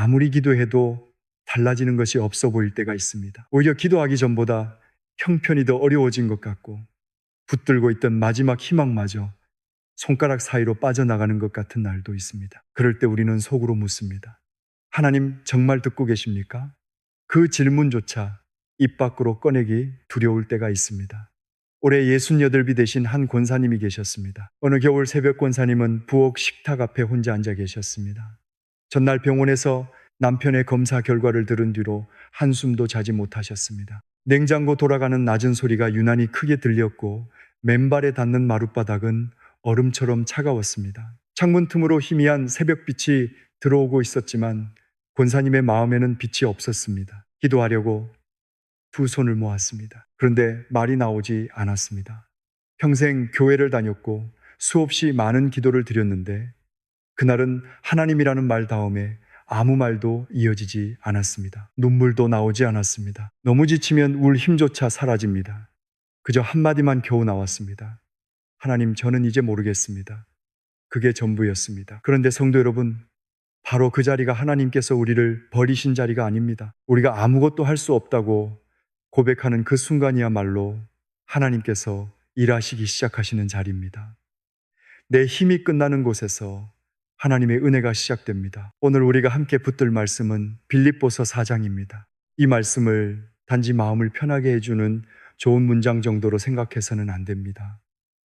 아무리 기도해도 달라지는 것이 없어 보일 때가 있습니다. 오히려 기도하기 전보다 형편이 더 어려워진 것 같고 붙들고 있던 마지막 희망마저 손가락 사이로 빠져나가는 것 같은 날도 있습니다. 그럴 때 우리는 속으로 묻습니다. 하나님 정말 듣고 계십니까? 그 질문조차 입 밖으로 꺼내기 두려울 때가 있습니다. 올해 68비 되신 한 권사님이 계셨습니다. 어느 겨울 새벽 권사님은 부엌 식탁 앞에 혼자 앉아 계셨습니다. 전날 병원에서 남편의 검사 결과를 들은 뒤로 한숨도 자지 못하셨습니다. 냉장고 돌아가는 낮은 소리가 유난히 크게 들렸고 맨발에 닿는 마룻바닥은 얼음처럼 차가웠습니다. 창문 틈으로 희미한 새벽빛이 들어오고 있었지만 권사님의 마음에는 빛이 없었습니다. 기도하려고 두 손을 모았습니다. 그런데 말이 나오지 않았습니다. 평생 교회를 다녔고 수없이 많은 기도를 드렸는데 그날은 하나님이라는 말 다음에 아무 말도 이어지지 않았습니다. 눈물도 나오지 않았습니다. 너무 지치면 울 힘조차 사라집니다. 그저 한마디만 겨우 나왔습니다. 하나님, 저는 이제 모르겠습니다. 그게 전부였습니다. 그런데 성도 여러분, 바로 그 자리가 하나님께서 우리를 버리신 자리가 아닙니다. 우리가 아무것도 할 수 없다고 고백하는 그 순간이야말로 하나님께서 일하시기 시작하시는 자리입니다. 내 힘이 끝나는 곳에서 하나님의 은혜가 시작됩니다. 오늘 우리가 함께 붙들 말씀은 빌립보서 4장입니다. 이 말씀을 단지 마음을 편하게 해주는 좋은 문장 정도로 생각해서는 안 됩니다.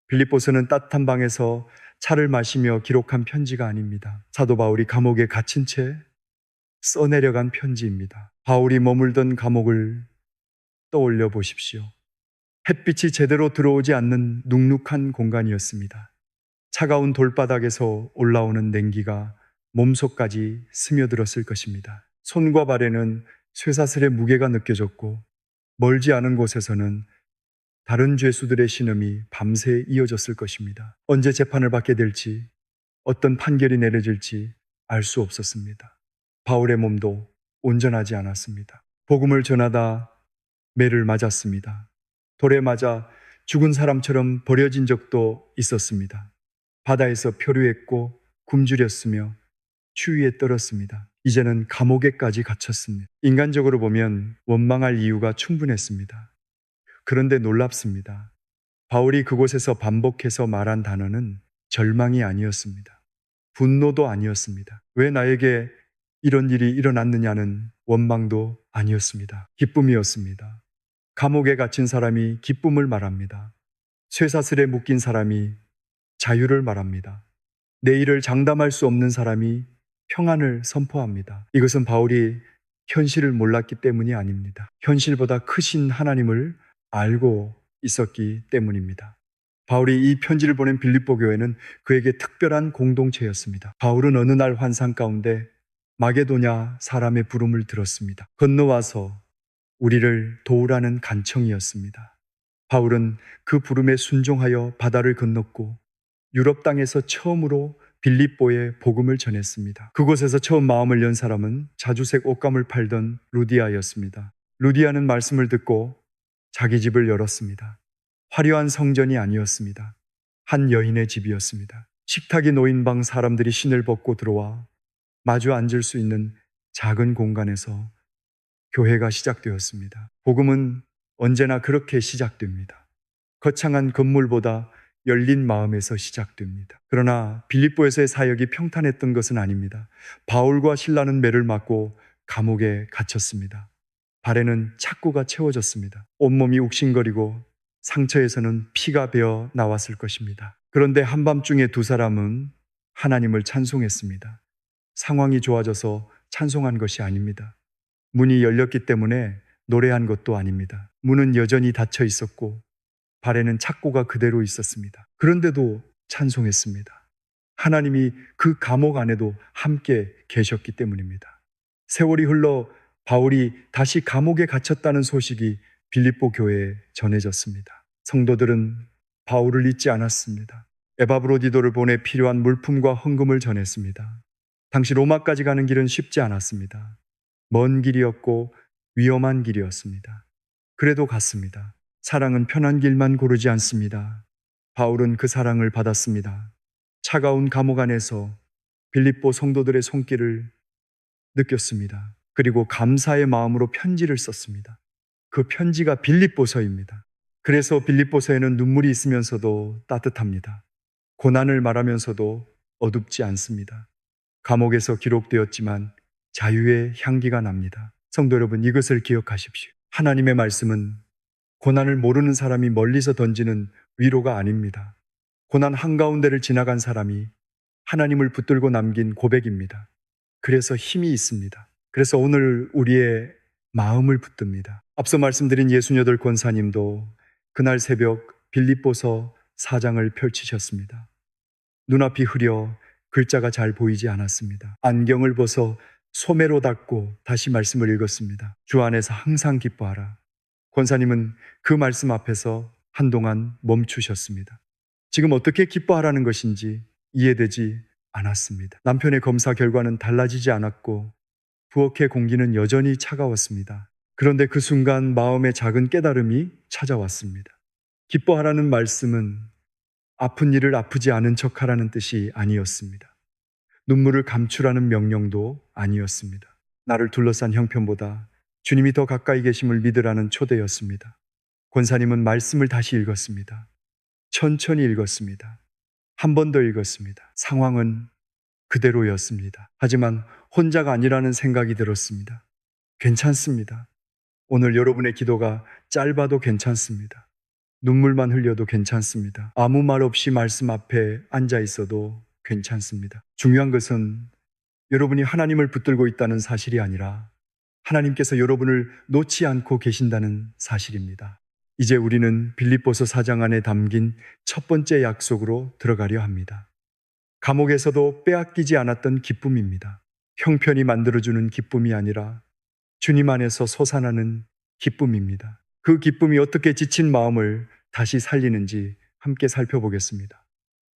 빌립보서는 따뜻한 방에서 차를 마시며 기록한 편지가 아닙니다. 사도 바울이 감옥에 갇힌 채 써내려간 편지입니다. 바울이 머물던 감옥을 떠올려 보십시오. 햇빛이 제대로 들어오지 않는 눅눅한 공간이었습니다. 차가운 돌바닥에서 올라오는 냉기가 몸속까지 스며들었을 것입니다. 손과 발에는 쇠사슬의 무게가 느껴졌고 멀지 않은 곳에서는 다른 죄수들의 신음이 밤새 이어졌을 것입니다. 언제 재판을 받게 될지, 어떤 판결이 내려질지 알 수 없었습니다. 바울의 몸도 온전하지 않았습니다. 복음을 전하다 매를 맞았습니다. 돌에 맞아 죽은 사람처럼 버려진 적도 있었습니다. 바다에서 표류했고 굶주렸으며 추위에 떨었습니다. 이제는 감옥에까지 갇혔습니다. 인간적으로 보면 원망할 이유가 충분했습니다. 그런데 놀랍습니다. 바울이 그곳에서 반복해서 말한 단어는 절망이 아니었습니다. 분노도 아니었습니다. 왜 나에게 이런 일이 일어났느냐는 원망도 아니었습니다. 기쁨이었습니다. 감옥에 갇힌 사람이 기쁨을 말합니다. 쇠사슬에 묶인 사람이 자유를 말합니다. 내일을 장담할 수 없는 사람이 평안을 선포합니다. 이것은 바울이 현실을 몰랐기 때문이 아닙니다. 현실보다 크신 하나님을 알고 있었기 때문입니다. 바울이 이 편지를 보낸 빌립보 교회는 그에게 특별한 공동체였습니다. 바울은 어느 날 환상 가운데 마게도냐 사람의 부름을 들었습니다. 건너와서 우리를 도우라는 간청이었습니다. 바울은 그 부름에 순종하여 바다를 건넜고 유럽 땅에서 처음으로 빌립보에 복음을 전했습니다. 그곳에서 처음 마음을 연 사람은 자주색 옷감을 팔던 루디아였습니다. 루디아는 말씀을 듣고 자기 집을 열었습니다. 화려한 성전이 아니었습니다. 한 여인의 집이었습니다. 식탁이 놓인 방 사람들이 신을 벗고 들어와 마주 앉을 수 있는 작은 공간에서 교회가 시작되었습니다. 복음은 언제나 그렇게 시작됩니다. 거창한 건물보다 열린 마음에서 시작됩니다. 그러나 빌립보에서의 사역이 평탄했던 것은 아닙니다. 바울과 실라는 매를 맞고 감옥에 갇혔습니다. 발에는 착고가 채워졌습니다. 온몸이 욱신거리고 상처에서는 피가 배어 나왔을 것입니다. 그런데 한밤중에 두 사람은 하나님을 찬송했습니다. 상황이 좋아져서 찬송한 것이 아닙니다. 문이 열렸기 때문에 노래한 것도 아닙니다. 문은 여전히 닫혀 있었고 발에는 착고가 그대로 있었습니다. 그런데도 찬송했습니다. 하나님이 그 감옥 안에도 함께 계셨기 때문입니다. 세월이 흘러 바울이 다시 감옥에 갇혔다는 소식이 빌립보 교회에 전해졌습니다. 성도들은 바울을 잊지 않았습니다. 에바브로디도를 보내 필요한 물품과 헌금을 전했습니다. 당시 로마까지 가는 길은 쉽지 않았습니다. 먼 길이었고 위험한 길이었습니다. 그래도 갔습니다. 사랑은 편한 길만 고르지 않습니다. 바울은 그 사랑을 받았습니다. 차가운 감옥 안에서 빌립보 성도들의 손길을 느꼈습니다. 그리고 감사의 마음으로 편지를 썼습니다. 그 편지가 빌립보서입니다. 그래서 빌립보서에는 눈물이 있으면서도 따뜻합니다. 고난을 말하면서도 어둡지 않습니다. 감옥에서 기록되었지만 자유의 향기가 납니다. 성도 여러분, 이것을 기억하십시오. 하나님의 말씀은 고난을 모르는 사람이 멀리서 던지는 위로가 아닙니다. 고난 한가운데를 지나간 사람이 하나님을 붙들고 남긴 고백입니다. 그래서 힘이 있습니다. 그래서 오늘 우리의 마음을 붙듭니다. 앞서 말씀드린 68 권사님도 그날 새벽 빌립보서 4장을 펼치셨습니다. 눈앞이 흐려 글자가 잘 보이지 않았습니다. 안경을 벗어 소매로 닦고 다시 말씀을 읽었습니다. 주 안에서 항상 기뻐하라. 권사님은 그 말씀 앞에서 한동안 멈추셨습니다. 지금 어떻게 기뻐하라는 것인지 이해되지 않았습니다. 남편의 검사 결과는 달라지지 않았고 부엌의 공기는 여전히 차가웠습니다. 그런데 그 순간 마음의 작은 깨달음이 찾아왔습니다. 기뻐하라는 말씀은 아픈 일을 아프지 않은 척하라는 뜻이 아니었습니다. 눈물을 감추라는 명령도 아니었습니다. 나를 둘러싼 형편보다 주님이 더 가까이 계심을 믿으라는 초대였습니다. 권사님은 말씀을 다시 읽었습니다. 천천히 읽었습니다. 한 번 더 읽었습니다. 상황은 그대로였습니다. 하지만 혼자가 아니라는 생각이 들었습니다. 괜찮습니다. 오늘 여러분의 기도가 짧아도 괜찮습니다. 눈물만 흘려도 괜찮습니다. 아무 말 없이 말씀 앞에 앉아 있어도 괜찮습니다. 중요한 것은 여러분이 하나님을 붙들고 있다는 사실이 아니라 하나님께서 여러분을 놓지 않고 계신다는 사실입니다. 이제 우리는 빌립보서 4장 안에 담긴 첫 번째 약속으로 들어가려 합니다. 감옥에서도 빼앗기지 않았던 기쁨입니다. 형편이 만들어주는 기쁨이 아니라 주님 안에서 솟아나는 기쁨입니다. 그 기쁨이 어떻게 지친 마음을 다시 살리는지 함께 살펴보겠습니다.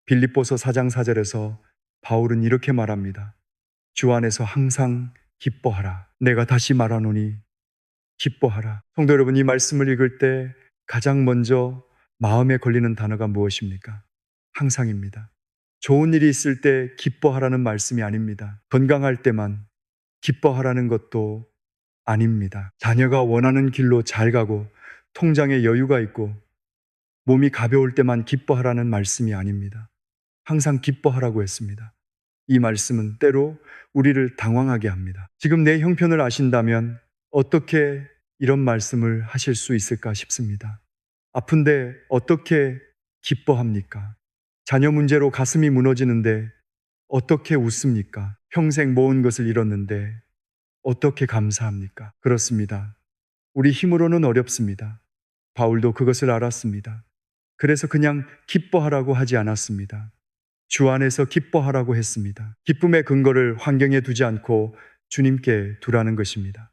빌립보서 4장 4절에서 바울은 이렇게 말합니다. 주 안에서 항상 기뻐하라. 내가 다시 말하노니 기뻐하라. 성도 여러분, 이 말씀을 읽을 때 가장 먼저 마음에 걸리는 단어가 무엇입니까? 항상입니다. 좋은 일이 있을 때 기뻐하라는 말씀이 아닙니다. 건강할 때만 기뻐하라는 것도 아닙니다. 자녀가 원하는 길로 잘 가고 통장에 여유가 있고 몸이 가벼울 때만 기뻐하라는 말씀이 아닙니다. 항상 기뻐하라고 했습니다. 이 말씀은 때로 우리를 당황하게 합니다. 지금 내 형편을 아신다면 어떻게 이런 말씀을 하실 수 있을까 싶습니다. 아픈데 어떻게 기뻐합니까? 자녀 문제로 가슴이 무너지는데 어떻게 웃습니까? 평생 모은 것을 잃었는데 어떻게 감사합니까? 그렇습니다. 우리 힘으로는 어렵습니다. 바울도 그것을 알았습니다. 그래서 그냥 기뻐하라고 하지 않았습니다. 주 안에서 기뻐하라고 했습니다. 기쁨의 근거를 환경에 두지 않고 주님께 두라는 것입니다.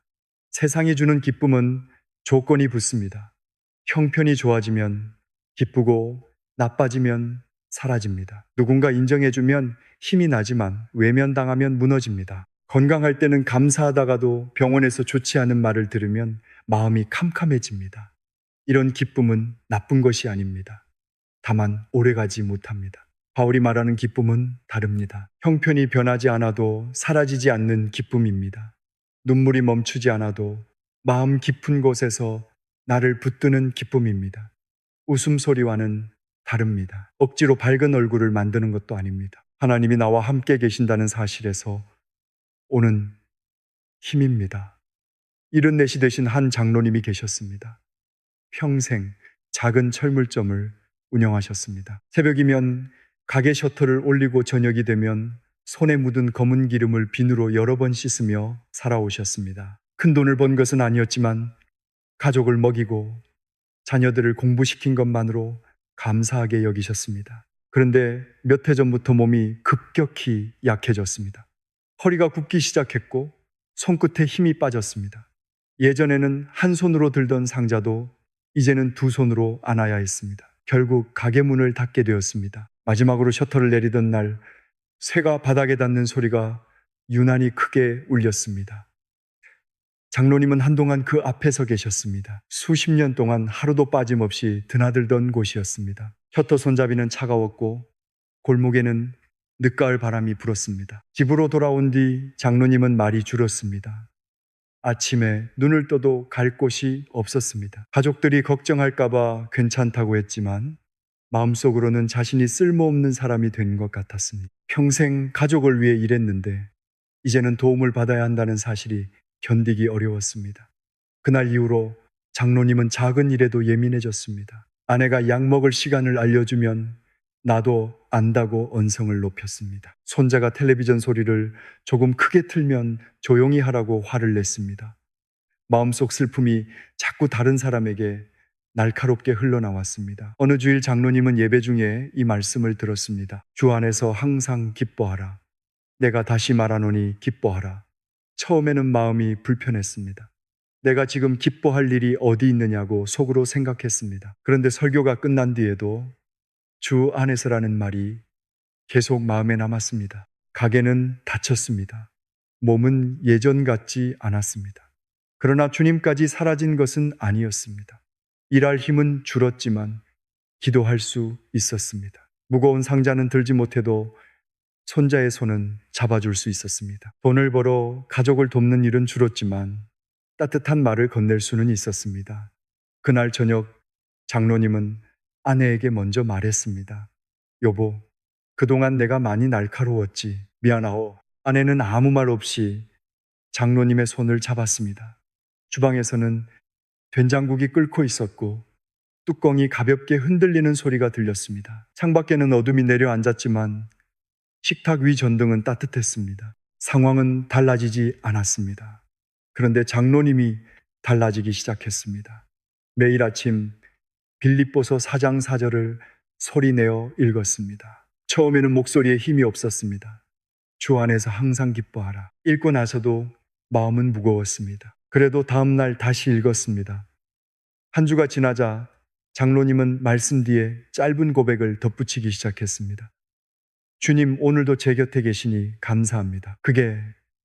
세상이 주는 기쁨은 조건이 붙습니다. 형편이 좋아지면 기쁘고 나빠지면 사라집니다. 누군가 인정해주면 힘이 나지만 외면당하면 무너집니다. 건강할 때는 감사하다가도 병원에서 좋지 않은 말을 들으면 마음이 캄캄해집니다. 이런 기쁨은 나쁜 것이 아닙니다. 다만 오래가지 못합니다. 바울이 말하는 기쁨은 다릅니다. 형편이 변하지 않아도 사라지지 않는 기쁨입니다. 눈물이 멈추지 않아도 마음 깊은 곳에서 나를 붙드는 기쁨입니다. 웃음소리와는 다릅니다. 억지로 밝은 얼굴을 만드는 것도 아닙니다. 하나님이 나와 함께 계신다는 사실에서 오는 힘입니다. 74시 되신 한 장로님이 계셨습니다. 평생 작은 철물점을 운영하셨습니다. 새벽이면 가게 셔터를 올리고 저녁이 되면 손에 묻은 검은 기름을 비누로 여러 번 씻으며 살아오셨습니다. 큰 돈을 번 것은 아니었지만 가족을 먹이고 자녀들을 공부시킨 것만으로 감사하게 여기셨습니다. 그런데 몇 해 전부터 몸이 급격히 약해졌습니다. 허리가 굽기 시작했고 손끝에 힘이 빠졌습니다. 예전에는 한 손으로 들던 상자도 이제는 두 손으로 안아야 했습니다. 결국 가게 문을 닫게 되었습니다. 마지막으로 셔터를 내리던 날 쇠가 바닥에 닿는 소리가 유난히 크게 울렸습니다. 장로님은 한동안 그 앞에 서 계셨습니다. 수십 년 동안 하루도 빠짐없이 드나들던 곳이었습니다. 셔터 손잡이는 차가웠고 골목에는 늦가을 바람이 불었습니다. 집으로 돌아온 뒤 장로님은 말이 줄었습니다. 아침에 눈을 떠도 갈 곳이 없었습니다. 가족들이 걱정할까봐 괜찮다고 했지만 마음속으로는 자신이 쓸모없는 사람이 된 것 같았습니다. 평생 가족을 위해 일했는데 이제는 도움을 받아야 한다는 사실이 견디기 어려웠습니다. 그날 이후로 장로님은 작은 일에도 예민해졌습니다. 아내가 약 먹을 시간을 알려주면 나도 안다고 언성을 높였습니다. 손자가 텔레비전 소리를 조금 크게 틀면 조용히 하라고 화를 냈습니다. 마음속 슬픔이 자꾸 다른 사람에게 날카롭게 흘러나왔습니다. 어느 주일 장로님은 예배 중에 이 말씀을 들었습니다. 주 안에서 항상 기뻐하라. 내가 다시 말하노니 기뻐하라. 처음에는 마음이 불편했습니다. 내가 지금 기뻐할 일이 어디 있느냐고 속으로 생각했습니다. 그런데 설교가 끝난 뒤에도 주 안에서라는 말이 계속 마음에 남았습니다. 가게는 닫혔습니다. 몸은 예전 같지 않았습니다. 그러나 주님까지 사라진 것은 아니었습니다. 일할 힘은 줄었지만 기도할 수 있었습니다. 무거운 상자는 들지 못해도 손자의 손은 잡아줄 수 있었습니다. 돈을 벌어 가족을 돕는 일은 줄었지만 따뜻한 말을 건넬 수는 있었습니다. 그날 저녁 장로님은 아내에게 먼저 말했습니다. 여보, 그동안 내가 많이 날카로웠지. 미안하오. 아내는 아무 말 없이 장로님의 손을 잡았습니다. 주방에서는 된장국이 끓고 있었고 뚜껑이 가볍게 흔들리는 소리가 들렸습니다. 창밖에는 어둠이 내려앉았지만 식탁 위 전등은 따뜻했습니다. 상황은 달라지지 않았습니다. 그런데 장로님이 달라지기 시작했습니다. 매일 아침 빌립보서 4장 4절을 소리내어 읽었습니다. 처음에는 목소리에 힘이 없었습니다. 주 안에서 항상 기뻐하라. 읽고 나서도 마음은 무거웠습니다. 그래도 다음 날 다시 읽었습니다. 한 주가 지나자 장로님은 말씀 뒤에 짧은 고백을 덧붙이기 시작했습니다. 주님, 오늘도 제 곁에 계시니 감사합니다. 그게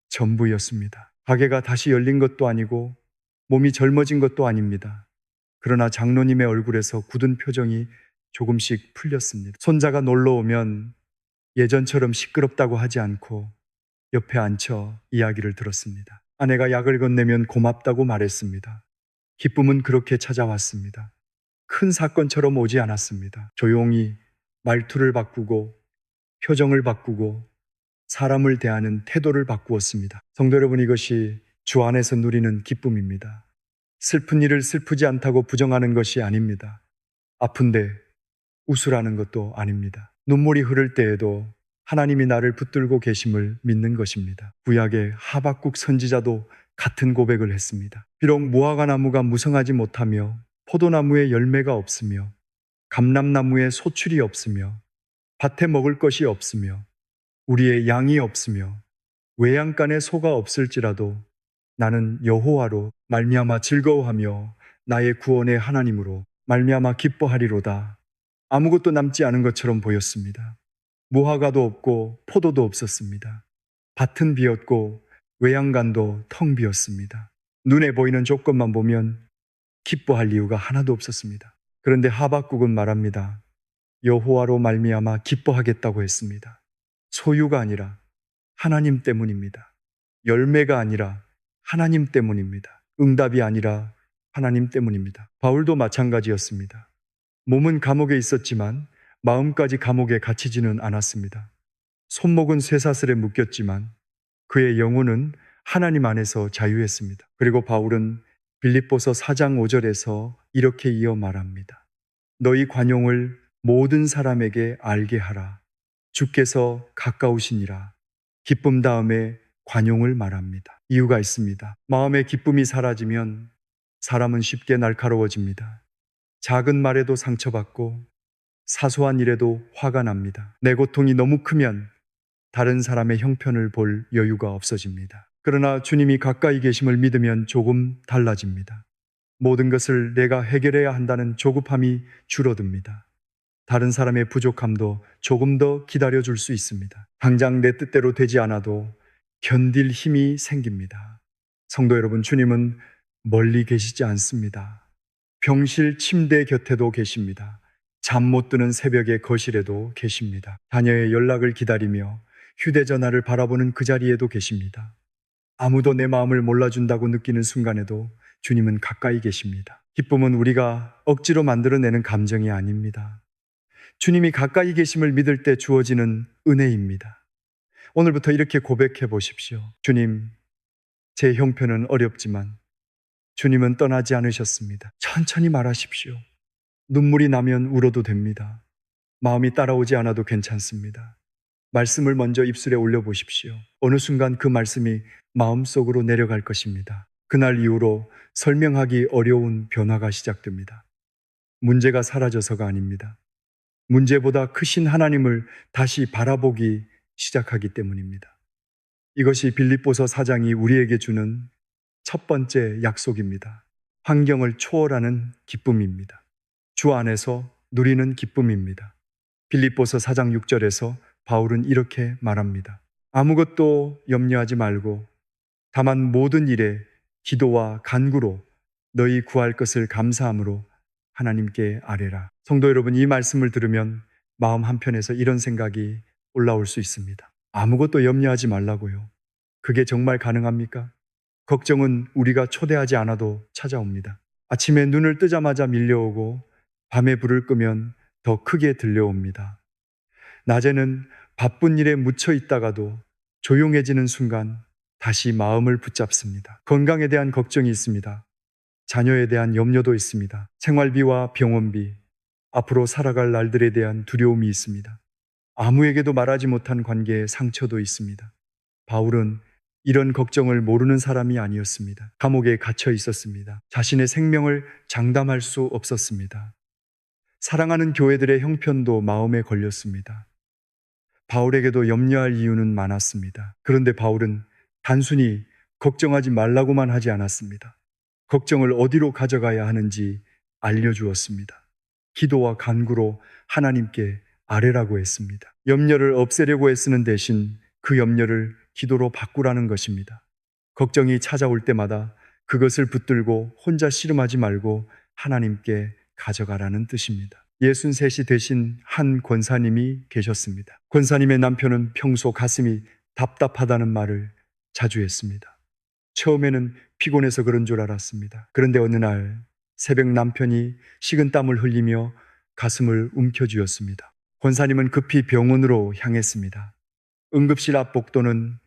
전부였습니다. 가게가 다시 열린 것도 아니고 몸이 젊어진 것도 아닙니다. 그러나 장로님의 얼굴에서 굳은 표정이 조금씩 풀렸습니다. 손자가 놀러 오면 예전처럼 시끄럽다고 하지 않고 옆에 앉혀 이야기를 들었습니다. 아내가 약을 건네면 고맙다고 말했습니다. 기쁨은 그렇게 찾아왔습니다. 큰 사건처럼 오지 않았습니다. 조용히 말투를 바꾸고 표정을 바꾸고 사람을 대하는 태도를 바꾸었습니다. 성도 여러분, 이것이 주 안에서 누리는 기쁨입니다. 슬픈 일을 슬프지 않다고 부정하는 것이 아닙니다. 아픈데 웃으라는 것도 아닙니다. 눈물이 흐를 때에도 하나님이 나를 붙들고 계심을 믿는 것입니다. 구약의 하박국 선지자도 같은 고백을 했습니다. 비록 무화과 나무가 무성하지 못하며 포도나무에 열매가 없으며 감람나무에 소출이 없으며 밭에 먹을 것이 없으며 우리의 양이 없으며 외양간에 소가 없을지라도 나는 여호와로 말미암아 즐거워하며 나의 구원의 하나님으로 말미암아 기뻐하리로다. 아무것도 남지 않은 것처럼 보였습니다. 무화과도 없고 포도도 없었습니다. 밭은 비었고 외양간도 텅 비었습니다. 눈에 보이는 조건만 보면 기뻐할 이유가 하나도 없었습니다. 그런데 하박국은 말합니다. 여호와로 말미암아 기뻐하겠다고 했습니다. 소유가 아니라 하나님 때문입니다. 열매가 아니라 하나님 때문입니다. 응답이 아니라 하나님 때문입니다. 바울도 마찬가지였습니다. 몸은 감옥에 있었지만 마음까지 감옥에 갇히지는 않았습니다. 손목은 쇠사슬에 묶였지만 그의 영혼은 하나님 안에서 자유했습니다. 그리고 바울은 빌립보서 4장 5절에서 이렇게 이어 말합니다. 너희 관용을 모든 사람에게 알게 하라. 주께서 가까우시니라. 기쁨 다음에 관용을 말합니다. 이유가 있습니다. 마음의 기쁨이 사라지면 사람은 쉽게 날카로워집니다. 작은 말에도 상처받고 사소한 일에도 화가 납니다. 내 고통이 너무 크면 다른 사람의 형편을 볼 여유가 없어집니다. 그러나 주님이 가까이 계심을 믿으면 조금 달라집니다. 모든 것을 내가 해결해야 한다는 조급함이 줄어듭니다. 다른 사람의 부족함도 조금 더 기다려줄 수 있습니다. 당장 내 뜻대로 되지 않아도 견딜 힘이 생깁니다. 성도 여러분, 주님은 멀리 계시지 않습니다. 병실 침대 곁에도 계십니다. 잠 못 드는 새벽의 거실에도 계십니다. 자녀의 연락을 기다리며 휴대전화를 바라보는 그 자리에도 계십니다. 아무도 내 마음을 몰라준다고 느끼는 순간에도 주님은 가까이 계십니다. 기쁨은 우리가 억지로 만들어내는 감정이 아닙니다. 주님이 가까이 계심을 믿을 때 주어지는 은혜입니다. 오늘부터 이렇게 고백해 보십시오. 주님, 제 형편은 어렵지만 주님은 떠나지 않으셨습니다. 천천히 말하십시오. 눈물이 나면 울어도 됩니다. 마음이 따라오지 않아도 괜찮습니다. 말씀을 먼저 입술에 올려보십시오. 어느 순간 그 말씀이 마음속으로 내려갈 것입니다. 그날 이후로 설명하기 어려운 변화가 시작됩니다. 문제가 사라져서가 아닙니다. 문제보다 크신 하나님을 다시 바라보기 시작하기 때문입니다. 이것이 빌립보서 4장이 우리에게 주는 첫 번째 약속입니다. 환경을 초월하는 기쁨입니다. 주 안에서 누리는 기쁨입니다. 빌립보서 4장 6절에서 바울은 이렇게 말합니다. 아무것도 염려하지 말고 다만 모든 일에 기도와 간구로 너희 구할 것을 감사함으로 하나님께 아뢰라. 성도 여러분, 이 말씀을 들으면 마음 한편에서 이런 생각이 올라올 수 있습니다. 아무것도 염려하지 말라고요. 그게 정말 가능합니까? 걱정은 우리가 초대하지 않아도 찾아옵니다. 아침에 눈을 뜨자마자 밀려오고 밤에 불을 끄면 더 크게 들려옵니다. 낮에는 바쁜 일에 묻혀 있다가도 조용해지는 순간 다시 마음을 붙잡습니다. 건강에 대한 걱정이 있습니다. 자녀에 대한 염려도 있습니다. 생활비와 병원비, 앞으로 살아갈 날들에 대한 두려움이 있습니다. 아무에게도 말하지 못한 관계에 상처도 있습니다. 바울은 이런 걱정을 모르는 사람이 아니었습니다. 감옥에 갇혀 있었습니다. 자신의 생명을 장담할 수 없었습니다. 사랑하는 교회들의 형편도 마음에 걸렸습니다. 바울에게도 염려할 이유는 많았습니다. 그런데 바울은 단순히 걱정하지 말라고만 하지 않았습니다. 걱정을 어디로 가져가야 하는지 알려주었습니다. 기도와 간구로 하나님께 아뢰라고 했습니다. 염려를 없애려고 애쓰는 대신 그 염려를 기도로 바꾸라는 것입니다. 걱정이 찾아올 때마다 그것을 붙들고 혼자 씨름하지 말고 하나님께 가져가라는 뜻입니다. 63이 되신 한 권사님이 계셨습니다. 권사님의 남편은 평소 가슴이 답답하다는 말을 자주 했습니다. 처음에는 피곤해서 그런 줄 알았습니다. 그런데 어느 날 새벽 남편이 식은땀을 흘리며 가슴을 움켜쥐었습니다. 권사님은 급히 병원으로 향했습니다. 응급실 앞 복도는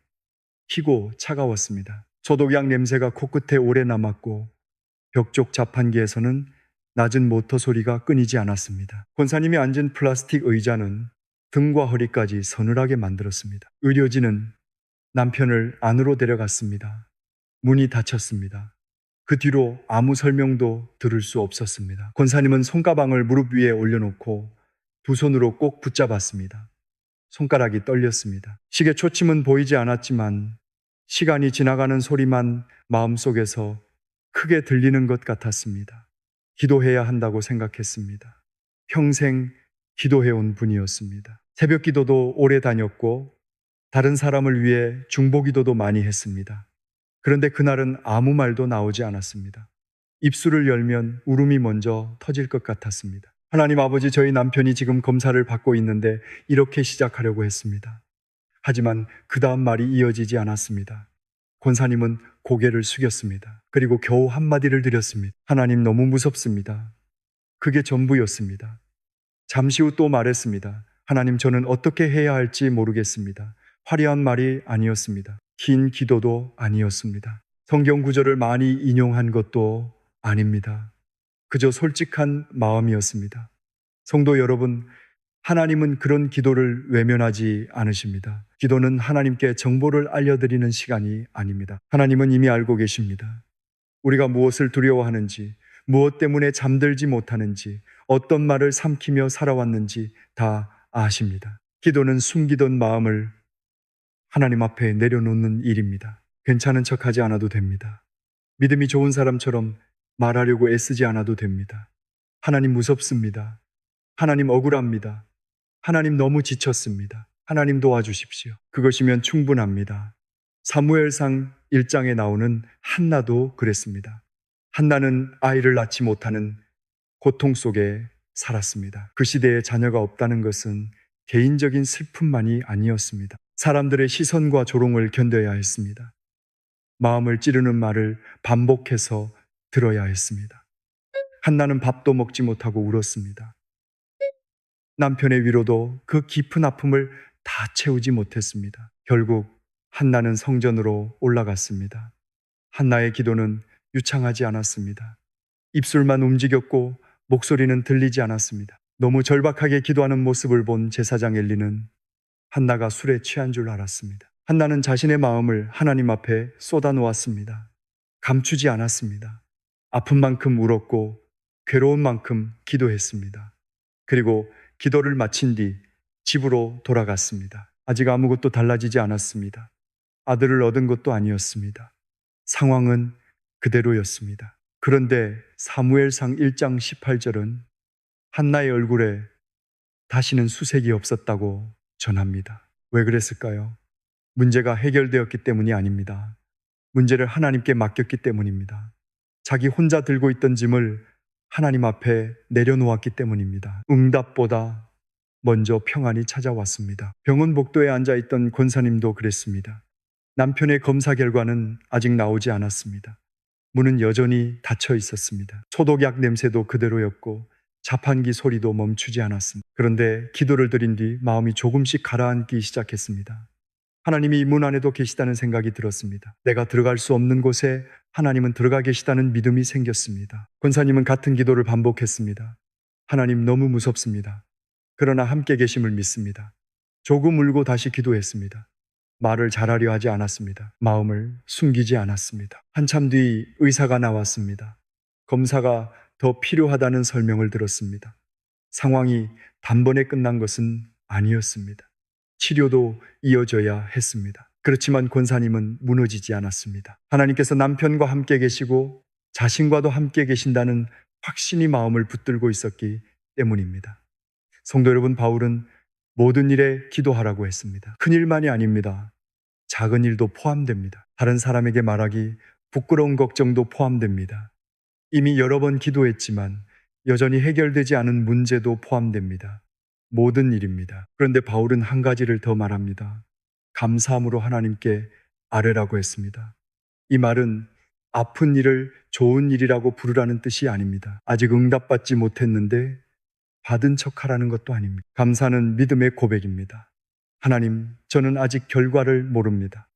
희고 차가웠습니다. 소독약 냄새가 코끝에 오래 남았고 벽 쪽 자판기에서는 낮은 모터 소리가 끊이지 않았습니다. 권사님이 앉은 플라스틱 의자는 등과 허리까지 서늘하게 만들었습니다. 의료진은 남편을 안으로 데려갔습니다. 문이 닫혔습니다. 그 뒤로 아무 설명도 들을 수 없었습니다. 권사님은 손가방을 무릎 위에 올려놓고 두 손으로 꼭 붙잡았습니다. 손가락이 떨렸습니다. 시계 초침은 보이지 않았지만 시간이 지나가는 소리만 마음속에서 크게 들리는 것 같았습니다. 기도해야 한다고 생각했습니다. 평생 기도해온 분이었습니다. 새벽 기도도 오래 다녔고 다른 사람을 위해 중보 기도도 많이 했습니다. 그런데 그날은 아무 말도 나오지 않았습니다. 입술을 열면 울음이 먼저 터질 것 같았습니다. 하나님 아버지, 저희 남편이 지금 검사를 받고 있는데 이렇게 시작하려고 했습니다. 하지만 그 다음 말이 이어지지 않았습니다. 권사님은 고개를 숙였습니다. 그리고 겨우 한마디를 드렸습니다. 하나님, 너무 무섭습니다. 그게 전부였습니다. 잠시 후 또 말했습니다. 하나님, 저는 어떻게 해야 할지 모르겠습니다. 화려한 말이 아니었습니다. 긴 기도도 아니었습니다. 성경 구절을 많이 인용한 것도 아닙니다. 그저 솔직한 마음이었습니다. 성도 여러분, 하나님은 그런 기도를 외면하지 않으십니다. 기도는 하나님께 정보를 알려드리는 시간이 아닙니다. 하나님은 이미 알고 계십니다. 우리가 무엇을 두려워하는지, 무엇 때문에 잠들지 못하는지, 어떤 말을 삼키며 살아왔는지 다 아십니다. 기도는 숨기던 마음을 하나님 앞에 내려놓는 일입니다. 괜찮은 척하지 않아도 됩니다. 믿음이 좋은 사람처럼 말하려고 애쓰지 않아도 됩니다. 하나님 무섭습니다. 하나님 억울합니다. 하나님 너무 지쳤습니다. 하나님 도와주십시오. 그것이면 충분합니다. 사무엘상 1장에 나오는 한나도 그랬습니다. 한나는 아이를 낳지 못하는 고통 속에 살았습니다. 그 시대에 자녀가 없다는 것은 개인적인 슬픔만이 아니었습니다. 사람들의 시선과 조롱을 견뎌야 했습니다. 마음을 찌르는 말을 반복해서 들어야 했습니다. 한나는 밥도 먹지 못하고 울었습니다. 남편의 위로도 그 깊은 아픔을 다 채우지 못했습니다. 결국 한나는 성전으로 올라갔습니다. 한나의 기도는 유창하지 않았습니다. 입술만 움직였고 목소리는 들리지 않았습니다. 너무 절박하게 기도하는 모습을 본 제사장 엘리는 한나가 술에 취한 줄 알았습니다. 한나는 자신의 마음을 하나님 앞에 쏟아 놓았습니다. 감추지 않았습니다. 아픈 만큼 울었고 괴로운 만큼 기도했습니다. 그리고 기도를 마친 뒤 집으로 돌아갔습니다. 아직 아무것도 달라지지 않았습니다. 아들을 얻은 것도 아니었습니다. 상황은 그대로였습니다. 그런데 사무엘상 1장 18절은 한나의 얼굴에 다시는 수색이 없었다고 전합니다. 왜 그랬을까요? 문제가 해결되었기 때문이 아닙니다. 문제를 하나님께 맡겼기 때문입니다. 자기 혼자 들고 있던 짐을 하나님 앞에 내려놓았기 때문입니다. 응답보다 먼저 평안이 찾아왔습니다. 병원 복도에 앉아있던 권사님도 그랬습니다. 남편의 검사 결과는 아직 나오지 않았습니다. 문은 여전히 닫혀 있었습니다. 소독약 냄새도 그대로였고 자판기 소리도 멈추지 않았습니다. 그런데 기도를 드린 뒤 마음이 조금씩 가라앉기 시작했습니다. 하나님이 문 안에도 계시다는 생각이 들었습니다. 내가 들어갈 수 없는 곳에 하나님은 들어가 계시다는 믿음이 생겼습니다. 권사님은 같은 기도를 반복했습니다. 하나님 너무 무섭습니다. 그러나 함께 계심을 믿습니다. 조금 울고 다시 기도했습니다. 말을 잘하려 하지 않았습니다. 마음을 숨기지 않았습니다. 한참 뒤 의사가 나왔습니다. 검사가 더 필요하다는 설명을 들었습니다. 상황이 단번에 끝난 것은 아니었습니다. 치료도 이어져야 했습니다. 그렇지만 권사님은 무너지지 않았습니다. 하나님께서 남편과 함께 계시고 자신과도 함께 계신다는 확신이 마음을 붙들고 있었기 때문입니다. 성도 여러분, 바울은 모든 일에 기도하라고 했습니다. 큰 일만이 아닙니다. 작은 일도 포함됩니다. 다른 사람에게 말하기 부끄러운 걱정도 포함됩니다. 이미 여러 번 기도했지만 여전히 해결되지 않은 문제도 포함됩니다. 모든 일입니다. 그런데 바울은 한 가지를 더 말합니다. 감사함으로 하나님께 아뢰라고 했습니다. 이 말은 아픈 일을 좋은 일이라고 부르라는 뜻이 아닙니다. 아직 응답받지 못했는데 받은 척하라는 것도 아닙니다. 감사는 믿음의 고백입니다. 하나님, 저는 아직 결과를 모릅니다.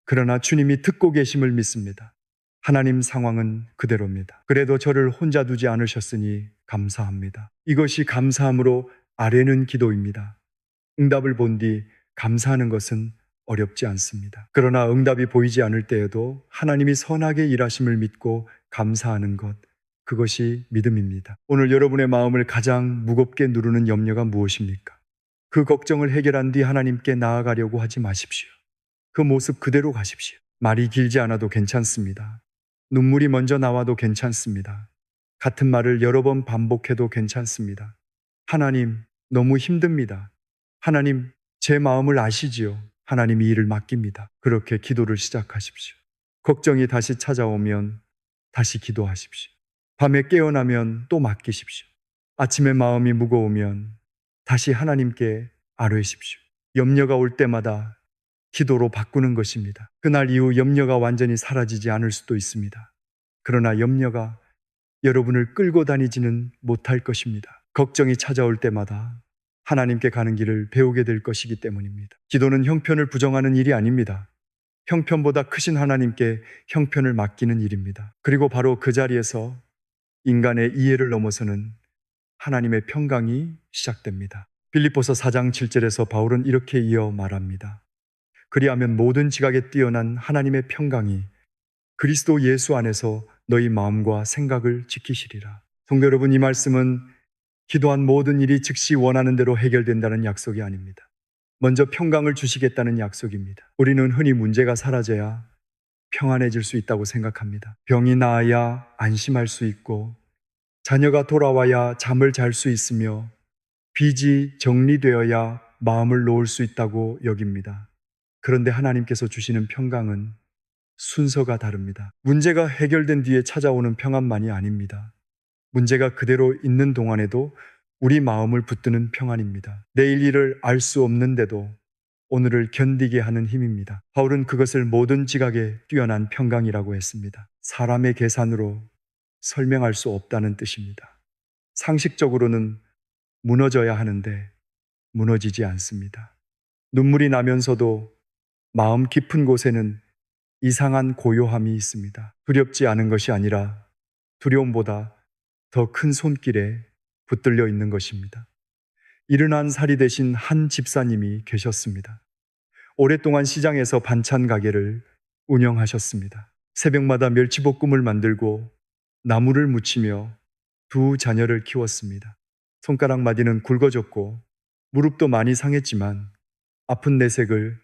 그러나 주님이 듣고 계심을 믿습니다. 하나님, 상황은 그대로입니다. 그래도 저를 혼자 두지 않으셨으니 감사합니다. 이것이 감사함으로 아뢰는 기도입니다. 응답을 본 뒤 감사하는 것은 어렵지 않습니다. 그러나 응답이 보이지 않을 때에도 하나님이 선하게 일하심을 믿고 감사하는 것, 그것이 믿음입니다. 오늘 여러분의 마음을 가장 무겁게 누르는 염려가 무엇입니까? 그 걱정을 해결한 뒤 하나님께 나아가려고 하지 마십시오. 그 모습 그대로 가십시오. 말이 길지 않아도 괜찮습니다. 눈물이 먼저 나와도 괜찮습니다. 같은 말을 여러 번 반복해도 괜찮습니다. 하나님, 너무 힘듭니다. 하나님, 제 마음을 아시지요. 하나님이 일을 맡깁니다. 그렇게 기도를 시작하십시오. 걱정이 다시 찾아오면 다시 기도하십시오. 밤에 깨어나면 또 맡기십시오. 아침에 마음이 무거우면 다시 하나님께 아뢰십시오. 염려가 올 때마다 기도로 바꾸는 것입니다. 그날 이후 염려가 완전히 사라지지 않을 수도 있습니다. 그러나 염려가 여러분을 끌고 다니지는 못할 것입니다. 걱정이 찾아올 때마다 하나님께 가는 길을 배우게 될 것이기 때문입니다. 기도는 형편을 부정하는 일이 아닙니다. 형편보다 크신 하나님께 형편을 맡기는 일입니다. 그리고 바로 그 자리에서 인간의 이해를 넘어서는 하나님의 평강이 시작됩니다. 빌립보서 4장 7절에서 바울은 이렇게 이어 말합니다. 그리하면 모든 지각에 뛰어난 하나님의 평강이 그리스도 예수 안에서 너희 마음과 생각을 지키시리라. 성도 여러분, 이 말씀은 기도한 모든 일이 즉시 원하는 대로 해결된다는 약속이 아닙니다. 먼저 평강을 주시겠다는 약속입니다. 우리는 흔히 문제가 사라져야 평안해질 수 있다고 생각합니다. 병이 나아야 안심할 수 있고 자녀가 돌아와야 잠을 잘 수 있으며 빚이 정리되어야 마음을 놓을 수 있다고 여깁니다. 그런데 하나님께서 주시는 평강은 순서가 다릅니다. 문제가 해결된 뒤에 찾아오는 평안만이 아닙니다. 문제가 그대로 있는 동안에도 우리 마음을 붙드는 평안입니다. 내일 일을 알 수 없는데도 오늘을 견디게 하는 힘입니다. 바울은 그것을 모든 지각에 뛰어난 평강이라고 했습니다. 사람의 계산으로 설명할 수 없다는 뜻입니다. 상식적으로는 무너져야 하는데 무너지지 않습니다. 눈물이 나면서도 마음 깊은 곳에는 이상한 고요함이 있습니다. 두렵지 않은 것이 아니라 두려움보다 더 큰 손길에 붙들려 있는 것입니다. 일흔한 살이 되신 한 집사님이 계셨습니다. 오랫동안 시장에서 반찬 가게를 운영하셨습니다. 새벽마다 멸치볶음을 만들고 나무를 묻히며 두 자녀를 키웠습니다. 손가락 마디는 굵어졌고 무릎도 많이 상했지만 아픈 내색을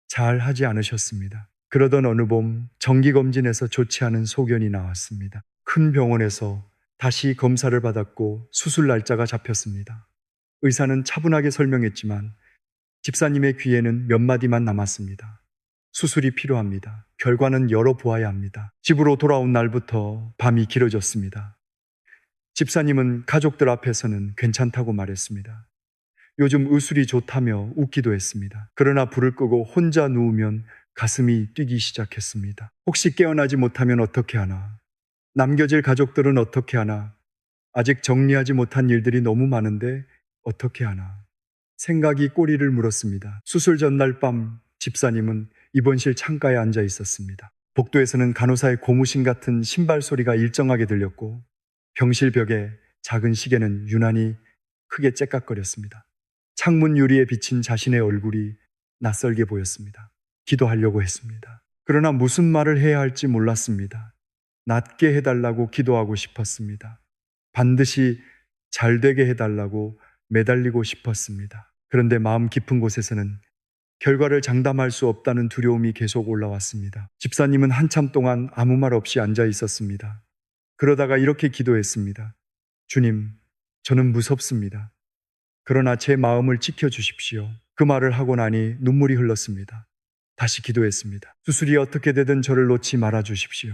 잘 하지 않으셨습니다. 그러던 어느 봄 정기검진에서 좋지 않은 소견이 나왔습니다. 큰 병원에서 다시 검사를 받았고 수술 날짜가 잡혔습니다. 의사는 차분하게 설명했지만 집사님의 귀에는 몇 마디만 남았습니다. 수술이 필요합니다. 결과는 열어보아야 합니다. 집으로 돌아온 날부터 밤이 길어졌습니다. 집사님은 가족들 앞에서는 괜찮다고 말했습니다. 요즘 의술이 좋다며 웃기도 했습니다. 그러나 불을 끄고 혼자 누우면 가슴이 뛰기 시작했습니다. 혹시 깨어나지 못하면 어떻게 하나? 남겨질 가족들은 어떻게 하나? 아직 정리하지 못한 일들이 너무 많은데 어떻게 하나? 생각이 꼬리를 물었습니다. 수술 전날 밤 집사님은 입원실 창가에 앉아 있었습니다. 복도에서는 간호사의 고무신 같은 신발 소리가 일정하게 들렸고 병실 벽에 작은 시계는 유난히 크게 째깍거렸습니다. 창문 유리에 비친 자신의 얼굴이 낯설게 보였습니다. 기도하려고 했습니다. 그러나 무슨 말을 해야 할지 몰랐습니다. 낫게 해달라고 기도하고 싶었습니다. 반드시 잘 되게 해달라고 매달리고 싶었습니다. 그런데 마음 깊은 곳에서는 결과를 장담할 수 없다는 두려움이 계속 올라왔습니다. 집사님은 한참 동안 아무 말 없이 앉아 있었습니다. 그러다가 이렇게 기도했습니다. 주님, 저는 무섭습니다. 그러나 제 마음을 지켜주십시오. 그 말을 하고 나니 눈물이 흘렀습니다. 다시 기도했습니다. 수술이 어떻게 되든 저를 놓지 말아 주십시오.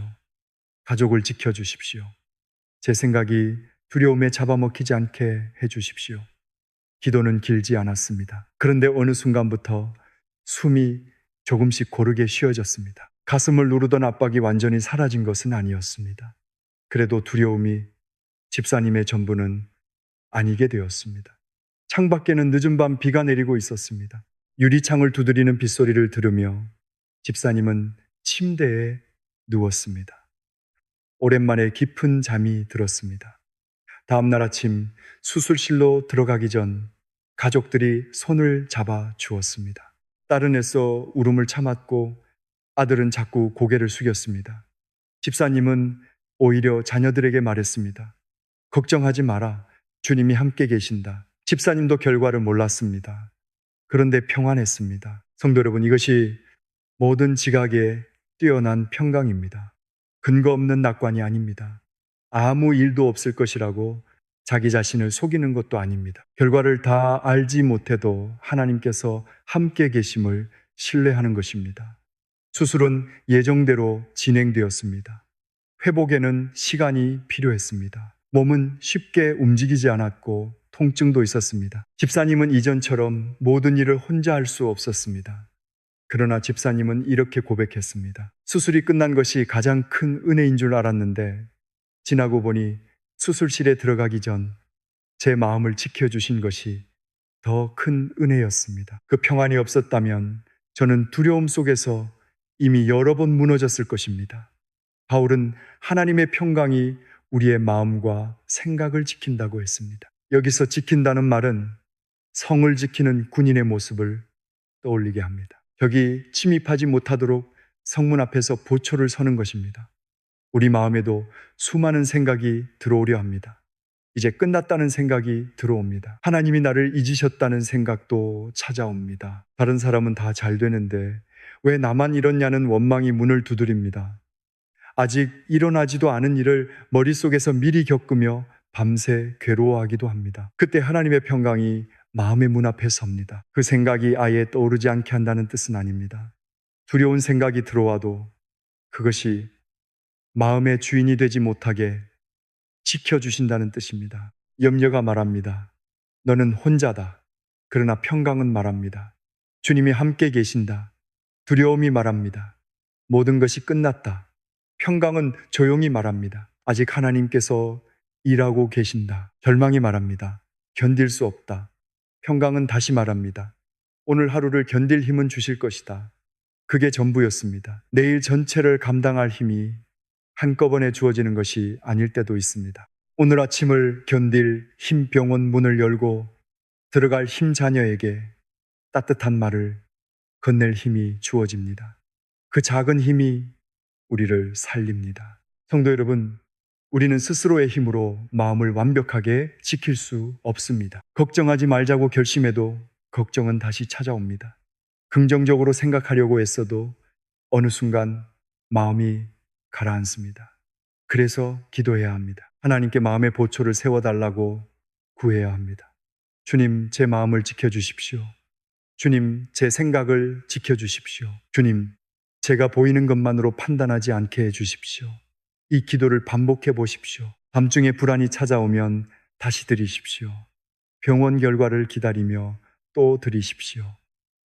가족을 지켜주십시오. 제 생각이 두려움에 잡아먹히지 않게 해주십시오. 기도는 길지 않았습니다. 그런데 어느 순간부터 숨이 조금씩 고르게 쉬어졌습니다. 가슴을 누르던 압박이 완전히 사라진 것은 아니었습니다. 그래도 두려움이 집사님의 전부는 아니게 되었습니다. 창밖에는 늦은 밤 비가 내리고 있었습니다. 유리창을 두드리는 빗소리를 들으며 집사님은 침대에 누웠습니다. 오랜만에 깊은 잠이 들었습니다. 다음 날 아침 수술실로 들어가기 전 가족들이 손을 잡아 주었습니다. 딸은 애써 울음을 참았고 아들은 자꾸 고개를 숙였습니다. 집사님은 오히려 자녀들에게 말했습니다. 걱정하지 마라. 주님이 함께 계신다. 집사님도 결과를 몰랐습니다. 그런데 평안했습니다. 성도 여러분, 이것이 모든 지각에 뛰어난 평강입니다. 근거 없는 낙관이 아닙니다. 아무 일도 없을 것이라고 자기 자신을 속이는 것도 아닙니다. 결과를 다 알지 못해도 하나님께서 함께 계심을 신뢰하는 것입니다. 수술은 예정대로 진행되었습니다. 회복에는 시간이 필요했습니다. 몸은 쉽게 움직이지 않았고 통증도 있었습니다. 집사님은 이전처럼 모든 일을 혼자 할 수 없었습니다. 그러나 집사님은 이렇게 고백했습니다. 수술이 끝난 것이 가장 큰 은혜인 줄 알았는데 지나고 보니 수술실에 들어가기 전 제 마음을 지켜주신 것이 더 큰 은혜였습니다. 그 평안이 없었다면 저는 두려움 속에서 이미 여러 번 무너졌을 것입니다. 바울은 하나님의 평강이 우리의 마음과 생각을 지킨다고 했습니다. 여기서 지킨다는 말은 성을 지키는 군인의 모습을 떠올리게 합니다. 적이 침입하지 못하도록 성문 앞에서 보초를 서는 것입니다. 우리 마음에도 수많은 생각이 들어오려 합니다. 이제 끝났다는 생각이 들어옵니다. 하나님이 나를 잊으셨다는 생각도 찾아옵니다. 다른 사람은 다 잘 되는데 왜 나만 이렇냐는 원망이 문을 두드립니다. 아직 일어나지도 않은 일을 머릿속에서 미리 겪으며 밤새 괴로워하기도 합니다. 그때 하나님의 평강이 마음의 문 앞에 섭니다. 그 생각이 아예 떠오르지 않게 한다는 뜻은 아닙니다. 두려운 생각이 들어와도 그것이 마음의 주인이 되지 못하게 지켜주신다는 뜻입니다. 염려가 말합니다. 너는 혼자다. 그러나 평강은 말합니다. 주님이 함께 계신다. 두려움이 말합니다. 모든 것이 끝났다. 평강은 조용히 말합니다. 아직 하나님께서 일하고 계신다. 절망이 말합니다. 견딜 수 없다. 평강은 다시 말합니다. 오늘 하루를 견딜 힘은 주실 것이다. 그게 전부였습니다. 내일 전체를 감당할 힘이 한꺼번에 주어지는 것이 아닐 때도 있습니다. 오늘 아침을 견딜 힘 병원 문을 열고 들어갈 힘 자녀에게 따뜻한 말을 건넬 힘이 주어집니다. 그 작은 힘이 우리를 살립니다. 성도 여러분, 우리는 스스로의 힘으로 마음을 완벽하게 지킬 수 없습니다. 걱정하지 말자고 결심해도 걱정은 다시 찾아옵니다. 긍정적으로 생각하려고 애써도 어느 순간 마음이 가라앉습니다. 그래서 기도해야 합니다. 하나님께 마음의 보초를 세워달라고 구해야 합니다. 주님, 제 마음을 지켜주십시오. 주님, 제 생각을 지켜주십시오. 주님, 제가 보이는 것만으로 판단하지 않게 해주십시오. 이 기도를 반복해 보십시오. 밤중에 불안이 찾아오면 다시 드리십시오. 병원 결과를 기다리며 또 드리십시오.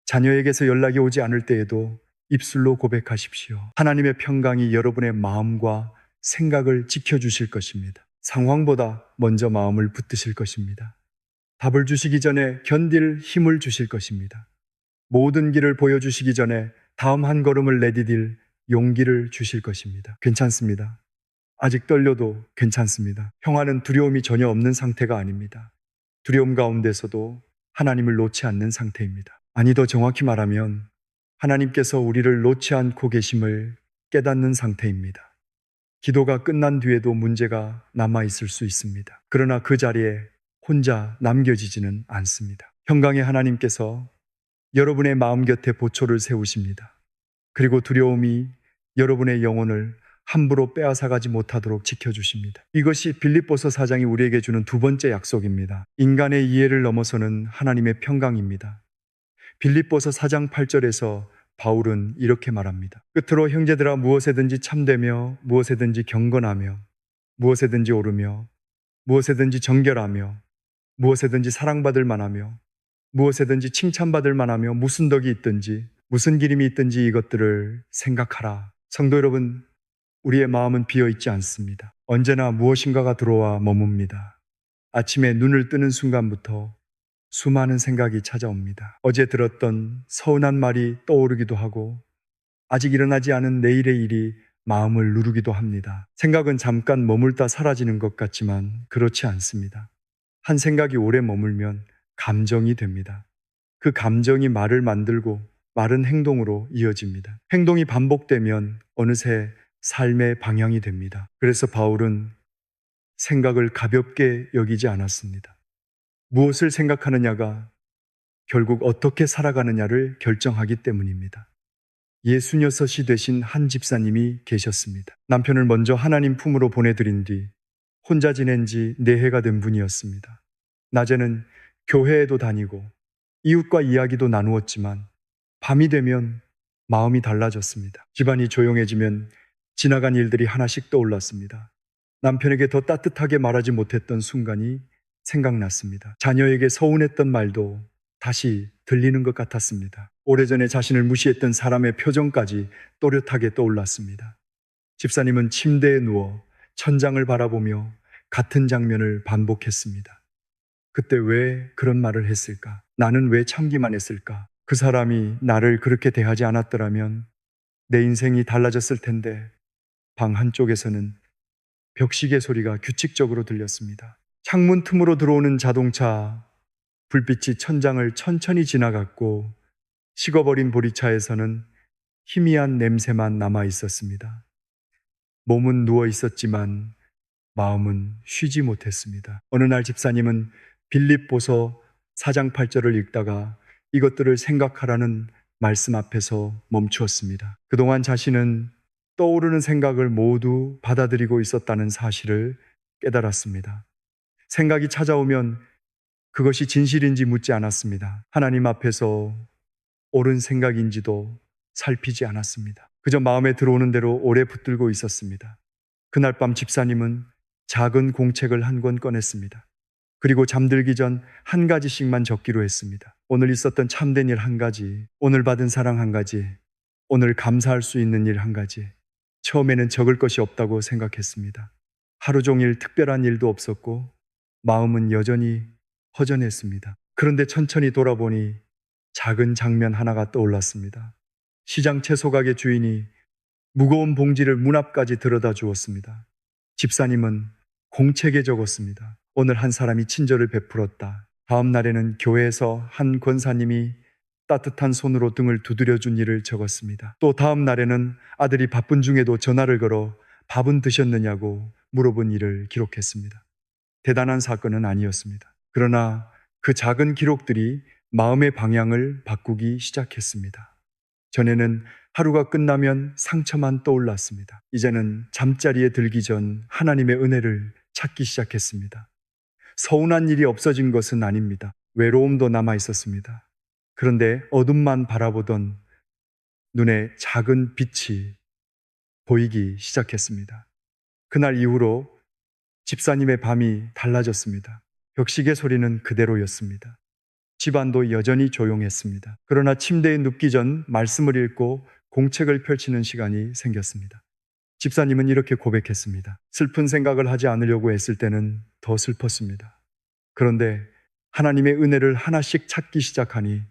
자녀에게서 연락이 오지 않을 때에도 입술로 고백하십시오. 하나님의 평강이 여러분의 마음과 생각을 지켜주실 것입니다. 상황보다 먼저 마음을 붙드실 것입니다. 답을 주시기 전에 견딜 힘을 주실 것입니다. 모든 길을 보여주시기 전에 다음 한 걸음을 내디딜 용기를 주실 것입니다. 괜찮습니다. 아직 떨려도 괜찮습니다. 평화는 두려움이 전혀 없는 상태가 아닙니다. 두려움 가운데서도 하나님을 놓지 않는 상태입니다. 아니, 더 정확히 말하면 하나님께서 우리를 놓지 않고 계심을 깨닫는 상태입니다. 기도가 끝난 뒤에도 문제가 남아있을 수 있습니다. 그러나 그 자리에 혼자 남겨지지는 않습니다. 평강의 하나님께서 여러분의 마음 곁에 보초를 세우십니다. 그리고 두려움이 여러분의 영혼을 함부로 빼앗아가지 못하도록 지켜주십니다. 이것이 빌립보서 4장이 우리에게 주는 두 번째 약속입니다. 인간의 이해를 넘어서는 하나님의 평강입니다. 빌립보서 4장 8절에서 바울은 이렇게 말합니다. 끝으로 형제들아, 무엇에든지 참되며 무엇에든지 경건하며 무엇에든지 오르며 무엇에든지 정결하며 무엇에든지 사랑받을 만하며 무엇에든지 칭찬받을 만하며 무슨 덕이 있든지 무슨 기림이 있든지 이것들을 생각하라. 성도 여러분, 우리의 마음은 비어있지 않습니다. 언제나 무엇인가가 들어와 머뭅니다. 아침에 눈을 뜨는 순간부터 수많은 생각이 찾아옵니다. 어제 들었던 서운한 말이 떠오르기도 하고 아직 일어나지 않은 내일의 일이 마음을 누르기도 합니다. 생각은 잠깐 머물다 사라지는 것 같지만 그렇지 않습니다. 한 생각이 오래 머물면 감정이 됩니다. 그 감정이 말을 만들고 말은 행동으로 이어집니다. 행동이 반복되면 어느새 삶의 방향이 됩니다. 그래서 바울은 생각을 가볍게 여기지 않았습니다. 무엇을 생각하느냐가 결국 어떻게 살아가느냐를 결정하기 때문입니다. 66이 되신 한 집사님이 계셨습니다. 남편을 먼저 하나님 품으로 보내드린 뒤 혼자 지낸 지 4해가 된 분이었습니다. 낮에는 교회에도 다니고 이웃과 이야기도 나누었지만 밤이 되면 마음이 달라졌습니다. 집안이 조용해지면 지나간 일들이 하나씩 떠올랐습니다. 남편에게 더 따뜻하게 말하지 못했던 순간이 생각났습니다. 자녀에게 서운했던 말도 다시 들리는 것 같았습니다. 오래전에 자신을 무시했던 사람의 표정까지 또렷하게 떠올랐습니다. 집사님은 침대에 누워 천장을 바라보며 같은 장면을 반복했습니다. 그때 왜 그런 말을 했을까? 나는 왜 참기만 했을까? 그 사람이 나를 그렇게 대하지 않았더라면 내 인생이 달라졌을 텐데. 방 한쪽에서는 벽시계 소리가 규칙적으로 들렸습니다. 창문 틈으로 들어오는 자동차 불빛이 천장을 천천히 지나갔고 식어버린 보리차에서는 희미한 냄새만 남아 있었습니다. 몸은 누워 있었지만 마음은 쉬지 못했습니다. 어느 날 집사님은 빌립보서 4장 8절을 읽다가 이것들을 생각하라는 말씀 앞에서 멈추었습니다. 그동안 자신은 떠오르는 생각을 모두 받아들이고 있었다는 사실을 깨달았습니다. 생각이 찾아오면 그것이 진실인지 묻지 않았습니다. 하나님 앞에서 옳은 생각인지도 살피지 않았습니다. 그저 마음에 들어오는 대로 오래 붙들고 있었습니다. 그날 밤 집사님은 작은 공책을 한 권 꺼냈습니다. 그리고 잠들기 전 한 가지씩만 적기로 했습니다. 오늘 있었던 참된 일 한 가지, 오늘 받은 사랑 한 가지, 오늘 감사할 수 있는 일 한 가지. 처음에는 적을 것이 없다고 생각했습니다. 하루 종일 특별한 일도 없었고 마음은 여전히 허전했습니다. 그런데 천천히 돌아보니 작은 장면 하나가 떠올랐습니다. 시장 채소 가게 주인이 무거운 봉지를 문 앞까지 들여다 주었습니다. 집사님은 공책에 적었습니다. 오늘 한 사람이 친절을 베풀었다. 다음 날에는 교회에서 한 권사님이 따뜻한 손으로 등을 두드려 준 일을 적었습니다. 또 다음 날에는 아들이 바쁜 중에도 전화를 걸어 밥은 드셨느냐고 물어본 일을 기록했습니다. 대단한 사건은 아니었습니다. 그러나 그 작은 기록들이 마음의 방향을 바꾸기 시작했습니다. 전에는 하루가 끝나면 상처만 떠올랐습니다. 이제는 잠자리에 들기 전 하나님의 은혜를 찾기 시작했습니다. 서운한 일이 없어진 것은 아닙니다. 외로움도 남아 있었습니다. 그런데 어둠만 바라보던 눈에 작은 빛이 보이기 시작했습니다. 그날 이후로 집사님의 밤이 달라졌습니다. 벽시계 소리는 그대로였습니다. 집안도 여전히 조용했습니다. 그러나 침대에 눕기 전 말씀을 읽고 공책을 펼치는 시간이 생겼습니다. 집사님은 이렇게 고백했습니다. 슬픈 생각을 하지 않으려고 했을 때는 더 슬펐습니다. 그런데 하나님의 은혜를 하나씩 찾기 시작하니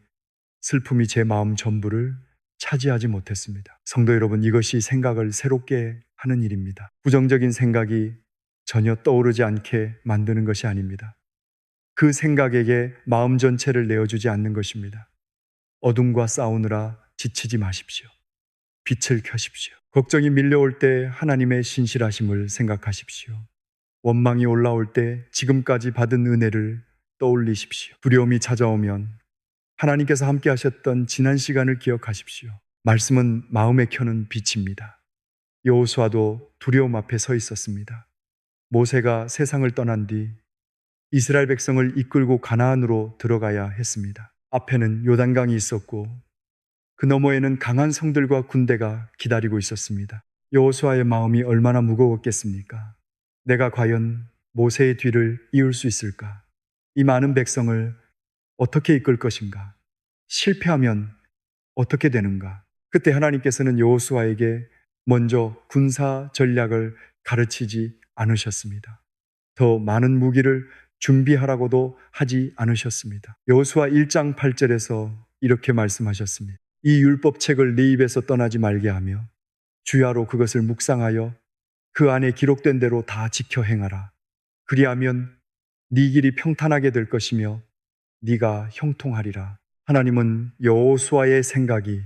슬픔이 제 마음 전부를 차지하지 못했습니다. 성도 여러분, 이것이 생각을 새롭게 하는 일입니다. 부정적인 생각이 전혀 떠오르지 않게 만드는 것이 아닙니다. 그 생각에게 마음 전체를 내어주지 않는 것입니다. 어둠과 싸우느라 지치지 마십시오. 빛을 켜십시오. 걱정이 밀려올 때 하나님의 신실하심을 생각하십시오. 원망이 올라올 때 지금까지 받은 은혜를 떠올리십시오. 두려움이 찾아오면 하나님께서 함께 하셨던 지난 시간을 기억하십시오. 말씀은 마음에 켜는 빛입니다. 여호수아도 두려움 앞에 서 있었습니다. 모세가 세상을 떠난 뒤 이스라엘 백성을 이끌고 가나안으로 들어가야 했습니다. 앞에는 요단강이 있었고 그 너머에는 강한 성들과 군대가 기다리고 있었습니다. 여호수아의 마음이 얼마나 무거웠겠습니까? 내가 과연 모세의 뒤를 이을 수 있을까? 이 많은 백성을 어떻게 이끌 것인가? 실패하면 어떻게 되는가? 그때 하나님께서는 여호수아에게 먼저 군사 전략을 가르치지 않으셨습니다. 더 많은 무기를 준비하라고도 하지 않으셨습니다. 여호수아 1장 8절에서 이렇게 말씀하셨습니다. 이 율법책을 네 입에서 떠나지 말게 하며 주야로 그것을 묵상하여 그 안에 기록된 대로 다 지켜 행하라. 그리하면 네 길이 평탄하게 될 것이며 네가 형통하리라. 하나님은 여호수아의 생각이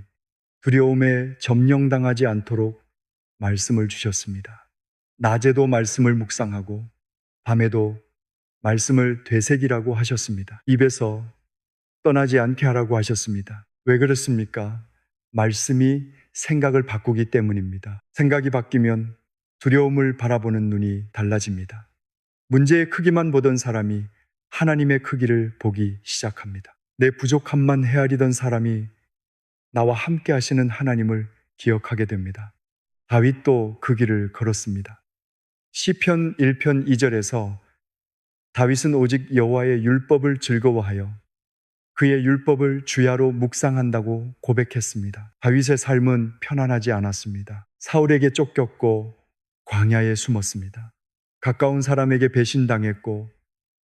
두려움에 점령당하지 않도록 말씀을 주셨습니다. 낮에도 말씀을 묵상하고 밤에도 말씀을 되새기라고 하셨습니다. 입에서 떠나지 않게 하라고 하셨습니다. 왜 그렇습니까? 말씀이 생각을 바꾸기 때문입니다. 생각이 바뀌면 두려움을 바라보는 눈이 달라집니다. 문제의 크기만 보던 사람이 하나님의 크기를 보기 시작합니다. 내 부족함만 헤아리던 사람이 나와 함께 하시는 하나님을 기억하게 됩니다. 다윗도 그 길을 걸었습니다. 시편 1편 2절에서 다윗은 오직 여호와의 율법을 즐거워하여 그의 율법을 주야로 묵상한다고 고백했습니다. 다윗의 삶은 편안하지 않았습니다. 사울에게 쫓겼고 광야에 숨었습니다. 가까운 사람에게 배신당했고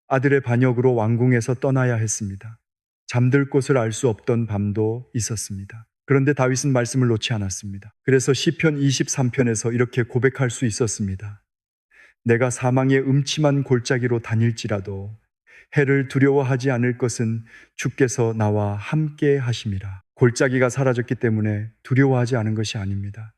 아들의 반역으로 왕궁에서 떠나야 했습니다. 잠들 곳을 알 수 없던 밤도 있었습니다. 그런데 다윗은 말씀을 놓지 않았습니다. 그래서 시편 23편에서 이렇게 고백할 수 있었습니다. 내가 사망의 음침한 골짜기로 다닐지라도 해를 두려워하지 않을 것은 주께서 나와 함께 하심이라. 골짜기가 사라졌기 때문에 두려워하지 않은 것이 아닙니다.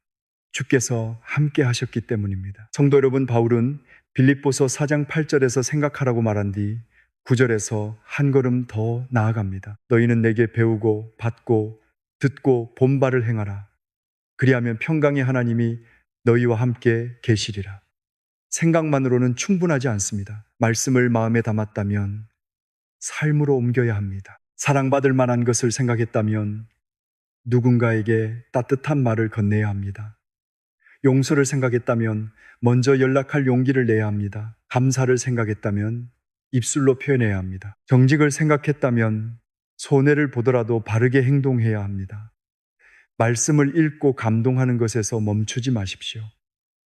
주께서 함께 하셨기 때문입니다. 성도 여러분, 바울은 빌립보서 4장 8절에서 생각하라고 말한 뒤 9절에서 한 걸음 더 나아갑니다. 너희는 내게 배우고 받고 듣고 본바를 행하라. 그리하면 평강의 하나님이 너희와 함께 계시리라. 생각만으로는 충분하지 않습니다. 말씀을 마음에 담았다면 삶으로 옮겨야 합니다. 사랑받을 만한 것을 생각했다면 누군가에게 따뜻한 말을 건네야 합니다. 용서를 생각했다면 먼저 연락할 용기를 내야 합니다. 감사를 생각했다면 입술로 표현해야 합니다. 정직을 생각했다면 손해를 보더라도 바르게 행동해야 합니다. 말씀을 읽고 감동하는 것에서 멈추지 마십시오.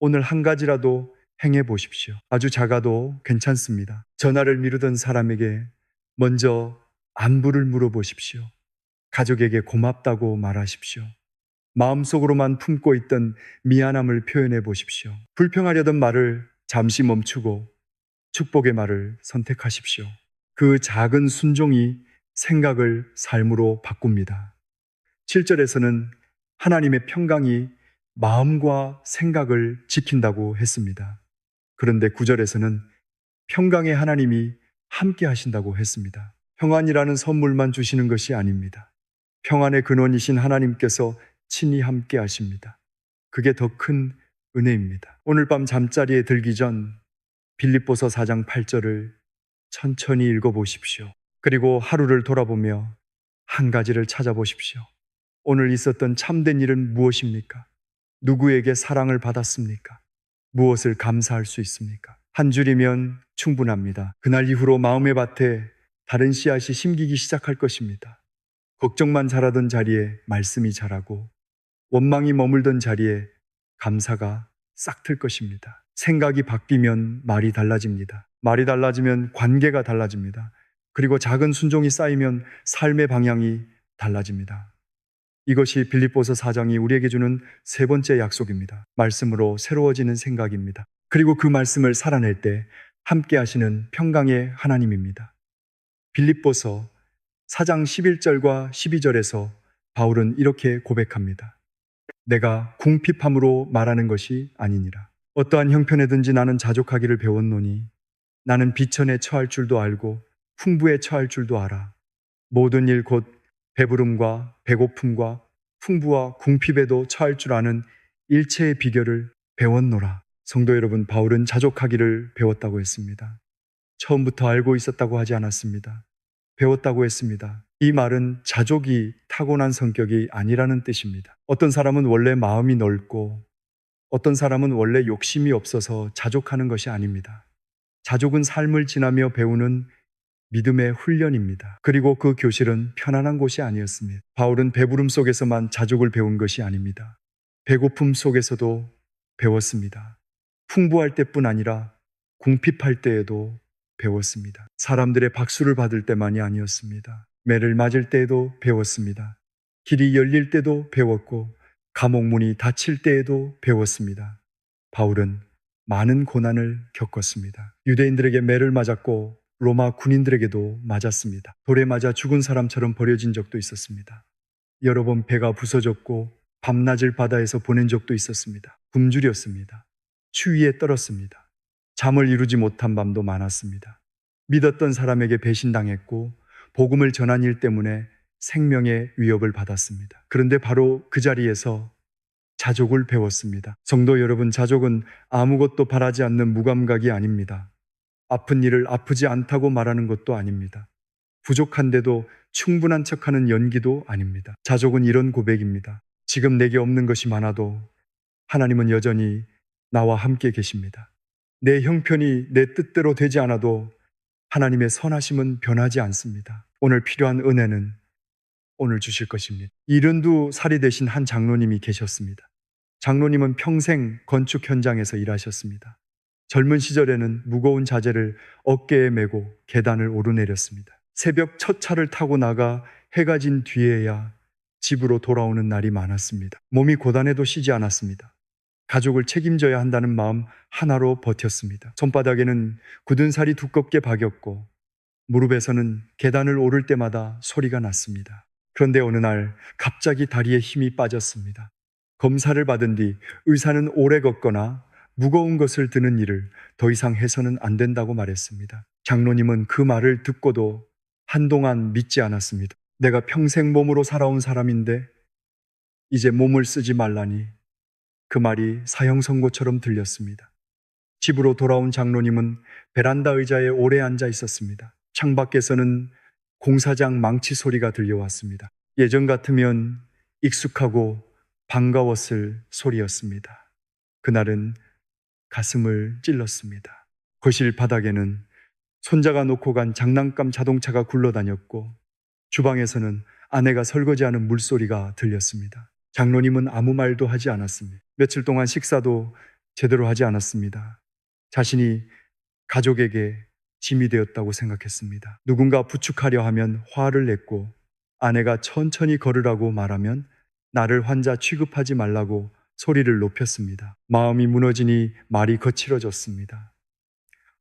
오늘 한 가지라도 행해 보십시오. 아주 작아도 괜찮습니다. 전화를 미루던 사람에게 먼저 안부를 물어보십시오. 가족에게 고맙다고 말하십시오. 마음속으로만 품고 있던 미안함을 표현해 보십시오. 불평하려던 말을 잠시 멈추고 축복의 말을 선택하십시오. 그 작은 순종이 생각을 삶으로 바꿉니다. 7절에서는 하나님의 평강이 마음과 생각을 지킨다고 했습니다. 그런데 9절에서는 평강의 하나님이 함께 하신다고 했습니다. 평안이라는 선물만 주시는 것이 아닙니다. 평안의 근원이신 하나님께서 친히 함께 하십니다. 그게 더 큰 은혜입니다. 오늘 밤 잠자리에 들기 전 빌립보서 4장 8절을 천천히 읽어보십시오. 그리고 하루를 돌아보며 한 가지를 찾아보십시오. 오늘 있었던 참된 일은 무엇입니까? 누구에게 사랑을 받았습니까? 무엇을 감사할 수 있습니까? 한 줄이면 충분합니다. 그날 이후로 마음의 밭에 다른 씨앗이 심기기 시작할 것입니다. 걱정만 자라던 자리에 말씀이 자라고 원망이 머물던 자리에 감사가 싹틀 것입니다. 생각이 바뀌면 말이 달라집니다. 말이 달라지면 관계가 달라집니다. 그리고 작은 순종이 쌓이면 삶의 방향이 달라집니다. 이것이 빌립보서 4장이 우리에게 주는 세 번째 약속입니다. 말씀으로 새로워지는 생각입니다. 그리고 그 말씀을 살아낼 때 함께 하시는 평강의 하나님입니다. 빌립보서 4장 11절과 12절에서 바울은 이렇게 고백합니다. 내가 궁핍함으로 말하는 것이 아니니라. 어떠한 형편에든지 나는 자족하기를 배웠노니 나는 비천에 처할 줄도 알고 풍부에 처할 줄도 알아. 모든 일 곧 배부름과 배고픔과 풍부와 궁핍에도 처할 줄 아는 일체의 비결을 배웠노라. 성도 여러분, 바울은 자족하기를 배웠다고 했습니다. 처음부터 알고 있었다고 하지 않았습니다. 배웠다고 했습니다. 이 말은 자족이 타고난 성격이 아니라는 뜻입니다. 어떤 사람은 원래 마음이 넓고 어떤 사람은 원래 욕심이 없어서 자족하는 것이 아닙니다. 자족은 삶을 지나며 배우는 믿음의 훈련입니다. 그리고 그 교실은 편안한 곳이 아니었습니다. 바울은 배부름 속에서만 자족을 배운 것이 아닙니다. 배고픔 속에서도 배웠습니다. 풍부할 때뿐 아니라 궁핍할 때에도 배웠습니다. 사람들의 박수를 받을 때만이 아니었습니다. 매를 맞을 때에도 배웠습니다. 길이 열릴 때도 배웠고 감옥 문이 닫힐 때에도 배웠습니다. 바울은 많은 고난을 겪었습니다. 유대인들에게 매를 맞았고 로마 군인들에게도 맞았습니다. 돌에 맞아 죽은 사람처럼 버려진 적도 있었습니다. 여러 번 배가 부서졌고 밤낮을 바다에서 보낸 적도 있었습니다. 굶주렸습니다. 추위에 떨었습니다. 잠을 이루지 못한 밤도 많았습니다. 믿었던 사람에게 배신당했고 복음을 전한 일 때문에 생명의 위협을 받았습니다. 그런데 바로 그 자리에서 자족을 배웠습니다. 성도 여러분, 자족은 아무것도 바라지 않는 무감각이 아닙니다. 아픈 일을 아프지 않다고 말하는 것도 아닙니다. 부족한데도 충분한 척하는 연기도 아닙니다. 자족은 이런 고백입니다. 지금 내게 없는 것이 많아도 하나님은 여전히 나와 함께 계십니다. 내 형편이 내 뜻대로 되지 않아도 하나님의 선하심은 변하지 않습니다. 오늘 필요한 은혜는 오늘 주실 것입니다. 72살이 되신 한 장로님이 계셨습니다. 장로님은 평생 건축 현장에서 일하셨습니다. 젊은 시절에는 무거운 자재를 어깨에 메고 계단을 오르내렸습니다. 새벽 첫 차를 타고 나가 해가 진 뒤에야 집으로 돌아오는 날이 많았습니다. 몸이 고단해도 쉬지 않았습니다. 가족을 책임져야 한다는 마음 하나로 버텼습니다. 손바닥에는 굳은 살이 두껍게 박였고 무릎에서는 계단을 오를 때마다 소리가 났습니다. 그런데 어느 날 갑자기 다리에 힘이 빠졌습니다. 검사를 받은 뒤 의사는 오래 걷거나 무거운 것을 드는 일을 더 이상 해서는 안 된다고 말했습니다. 장로님은 그 말을 듣고도 한동안 믿지 않았습니다. 내가 평생 몸으로 살아온 사람인데 이제 몸을 쓰지 말라니, 그 말이 사형 선고처럼 들렸습니다. 집으로 돌아온 장로님은 베란다 의자에 오래 앉아 있었습니다. 창밖에서는 공사장 망치 소리가 들려왔습니다. 예전 같으면 익숙하고 반가웠을 소리였습니다. 그날은 가슴을 찔렀습니다. 거실 바닥에는 손자가 놓고 간 장난감 자동차가 굴러다녔고 주방에서는 아내가 설거지하는 물소리가 들렸습니다. 장로님은 아무 말도 하지 않았습니다. 며칠 동안 식사도 제대로 하지 않았습니다. 자신이 가족에게 짐이 되었다고 생각했습니다. 누군가 부축하려 하면 화를 냈고 아내가 천천히 걸으라고 말하면 나를 환자 취급하지 말라고 소리를 높였습니다. 마음이 무너지니 말이 거칠어졌습니다.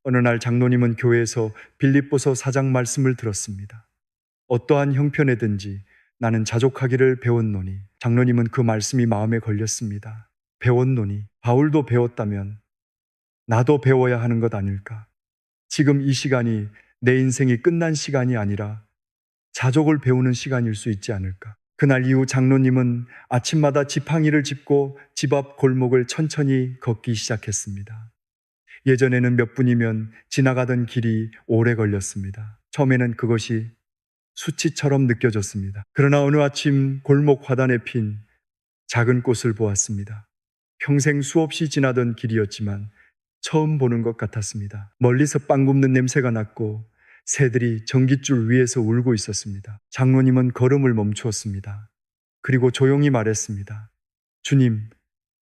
어느 날 장로님은 교회에서 빌립보서 4장 말씀을 들었습니다. 어떠한 형편에든지 나는 자족하기를 배웠노니. 장로님은 그 말씀이 마음에 걸렸습니다. 배웠노니 바울도 배웠다면 나도 배워야 하는 것 아닐까? 지금 이 시간이 내 인생이 끝난 시간이 아니라 자족을 배우는 시간일 수 있지 않을까? 그날 이후 장로님은 아침마다 지팡이를 짚고 집 앞 골목을 천천히 걷기 시작했습니다. 예전에는 몇 분이면 지나가던 길이 오래 걸렸습니다. 처음에는 그것이 수치처럼 느껴졌습니다. 그러나 어느 아침 골목 화단에 핀 작은 꽃을 보았습니다. 평생 수없이 지나던 길이었지만 처음 보는 것 같았습니다. 멀리서 빵 굽는 냄새가 났고 새들이 전깃줄 위에서 울고 있었습니다. 장로님은 걸음을 멈추었습니다. 그리고 조용히 말했습니다. 주님,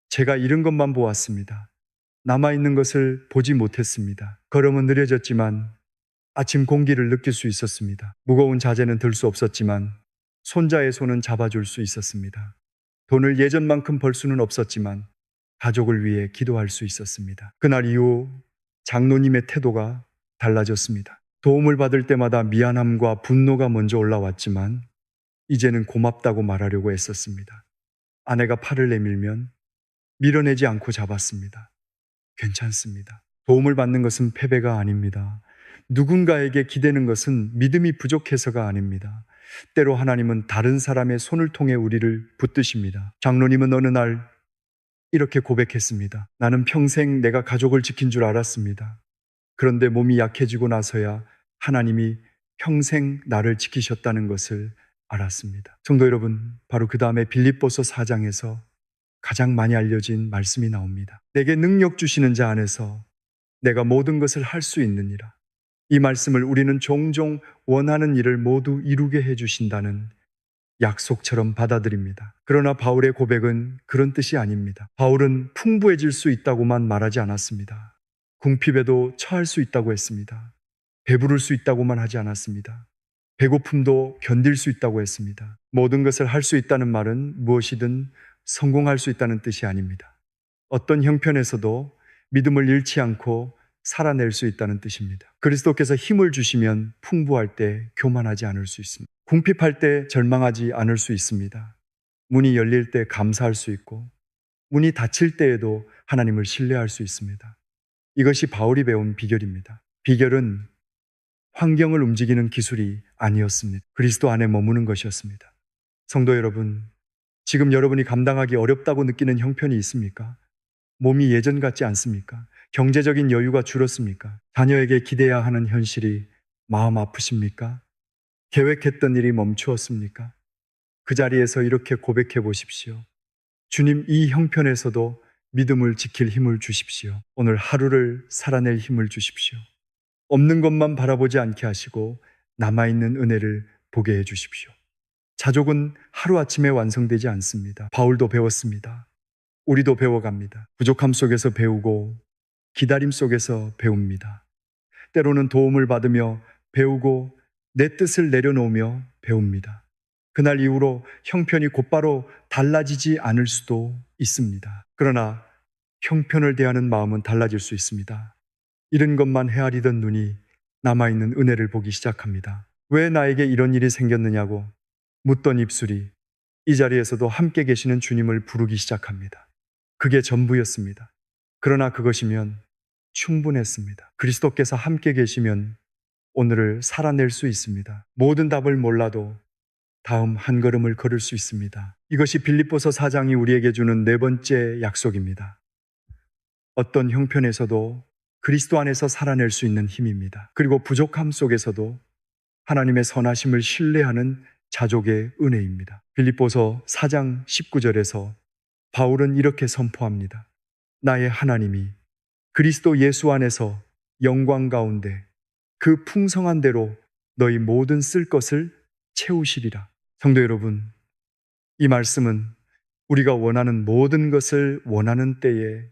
제가 잃은 것만 보았습니다. 남아있는 것을 보지 못했습니다. 걸음은 느려졌지만 아침 공기를 느낄 수 있었습니다. 무거운 자재는 들 수 없었지만 손자의 손은 잡아줄 수 있었습니다. 돈을 예전만큼 벌 수는 없었지만 가족을 위해 기도할 수 있었습니다. 그날 이후 장로님의 태도가 달라졌습니다. 도움을 받을 때마다 미안함과 분노가 먼저 올라왔지만 이제는 고맙다고 말하려고 애썼습니다. 아내가 팔을 내밀면 밀어내지 않고 잡았습니다. 괜찮습니다. 도움을 받는 것은 패배가 아닙니다. 누군가에게 기대는 것은 믿음이 부족해서가 아닙니다. 때로 하나님은 다른 사람의 손을 통해 우리를 붙드십니다. 장로님은 어느 날 이렇게 고백했습니다. 나는 평생 내가 가족을 지킨 줄 알았습니다. 그런데 몸이 약해지고 나서야 하나님이 평생 나를 지키셨다는 것을 알았습니다. 성도 여러분, 바로 그 다음에 빌립보서 4장에서 가장 많이 알려진 말씀이 나옵니다. 내게 능력 주시는 자 안에서 내가 모든 것을 할 수 있느니라. 이 말씀을 우리는 종종 원하는 일을 모두 이루게 해주신다는 약속처럼 받아들입니다. 그러나 바울의 고백은 그런 뜻이 아닙니다. 바울은 풍부해질 수 있다고만 말하지 않았습니다. 궁핍에도 처할 수 있다고 했습니다. 배부를 수 있다고만 하지 않았습니다. 배고픔도 견딜 수 있다고 했습니다. 모든 것을 할 수 있다는 말은 무엇이든 성공할 수 있다는 뜻이 아닙니다. 어떤 형편에서도 믿음을 잃지 않고 살아낼 수 있다는 뜻입니다. 그리스도께서 힘을 주시면 풍부할 때 교만하지 않을 수 있습니다. 궁핍할 때 절망하지 않을 수 있습니다. 문이 열릴 때 감사할 수 있고 문이 닫힐 때에도 하나님을 신뢰할 수 있습니다. 이것이 바울이 배운 비결입니다. 비결은 환경을 움직이는 기술이 아니었습니다. 그리스도 안에 머무는 것이었습니다. 성도 여러분, 지금 여러분이 감당하기 어렵다고 느끼는 형편이 있습니까? 몸이 예전 같지 않습니까? 경제적인 여유가 줄었습니까? 자녀에게 기대야 하는 현실이 마음 아프십니까? 계획했던 일이 멈추었습니까? 그 자리에서 이렇게 고백해 보십시오. 주님, 이 형편에서도 믿음을 지킬 힘을 주십시오. 오늘 하루를 살아낼 힘을 주십시오. 없는 것만 바라보지 않게 하시고 남아있는 은혜를 보게 해 주십시오. 자족은 하루아침에 완성되지 않습니다. 바울도 배웠습니다. 우리도 배워갑니다. 부족함 속에서 배우고 기다림 속에서 배웁니다. 때로는 도움을 받으며 배우고 내 뜻을 내려놓으며 배웁니다. 그날 이후로 형편이 곧바로 달라지지 않을 수도 있습니다. 그러나 형편을 대하는 마음은 달라질 수 있습니다. 잃은 것만 헤아리던 눈이 남아있는 은혜를 보기 시작합니다. 왜 나에게 이런 일이 생겼느냐고 묻던 입술이 이 자리에서도 함께 계시는 주님을 부르기 시작합니다. 그게 전부였습니다. 그러나 그것이면 충분했습니다. 그리스도께서 함께 계시면 오늘을 살아낼 수 있습니다. 모든 답을 몰라도 다음 한 걸음을 걸을 수 있습니다. 이것이 빌립보서 4장이 우리에게 주는 네 번째 약속입니다. 어떤 형편에서도 그리스도 안에서 살아낼 수 있는 힘입니다. 그리고 부족함 속에서도 하나님의 선하심을 신뢰하는 자족의 은혜입니다. 빌립보서 4장 19절에서 바울은 이렇게 선포합니다. 나의 하나님이 그리스도 예수 안에서 영광 가운데 그 풍성한 대로 너희 모든 쓸 것을 채우시리라. 성도 여러분, 이 말씀은 우리가 원하는 모든 것을 원하는 때에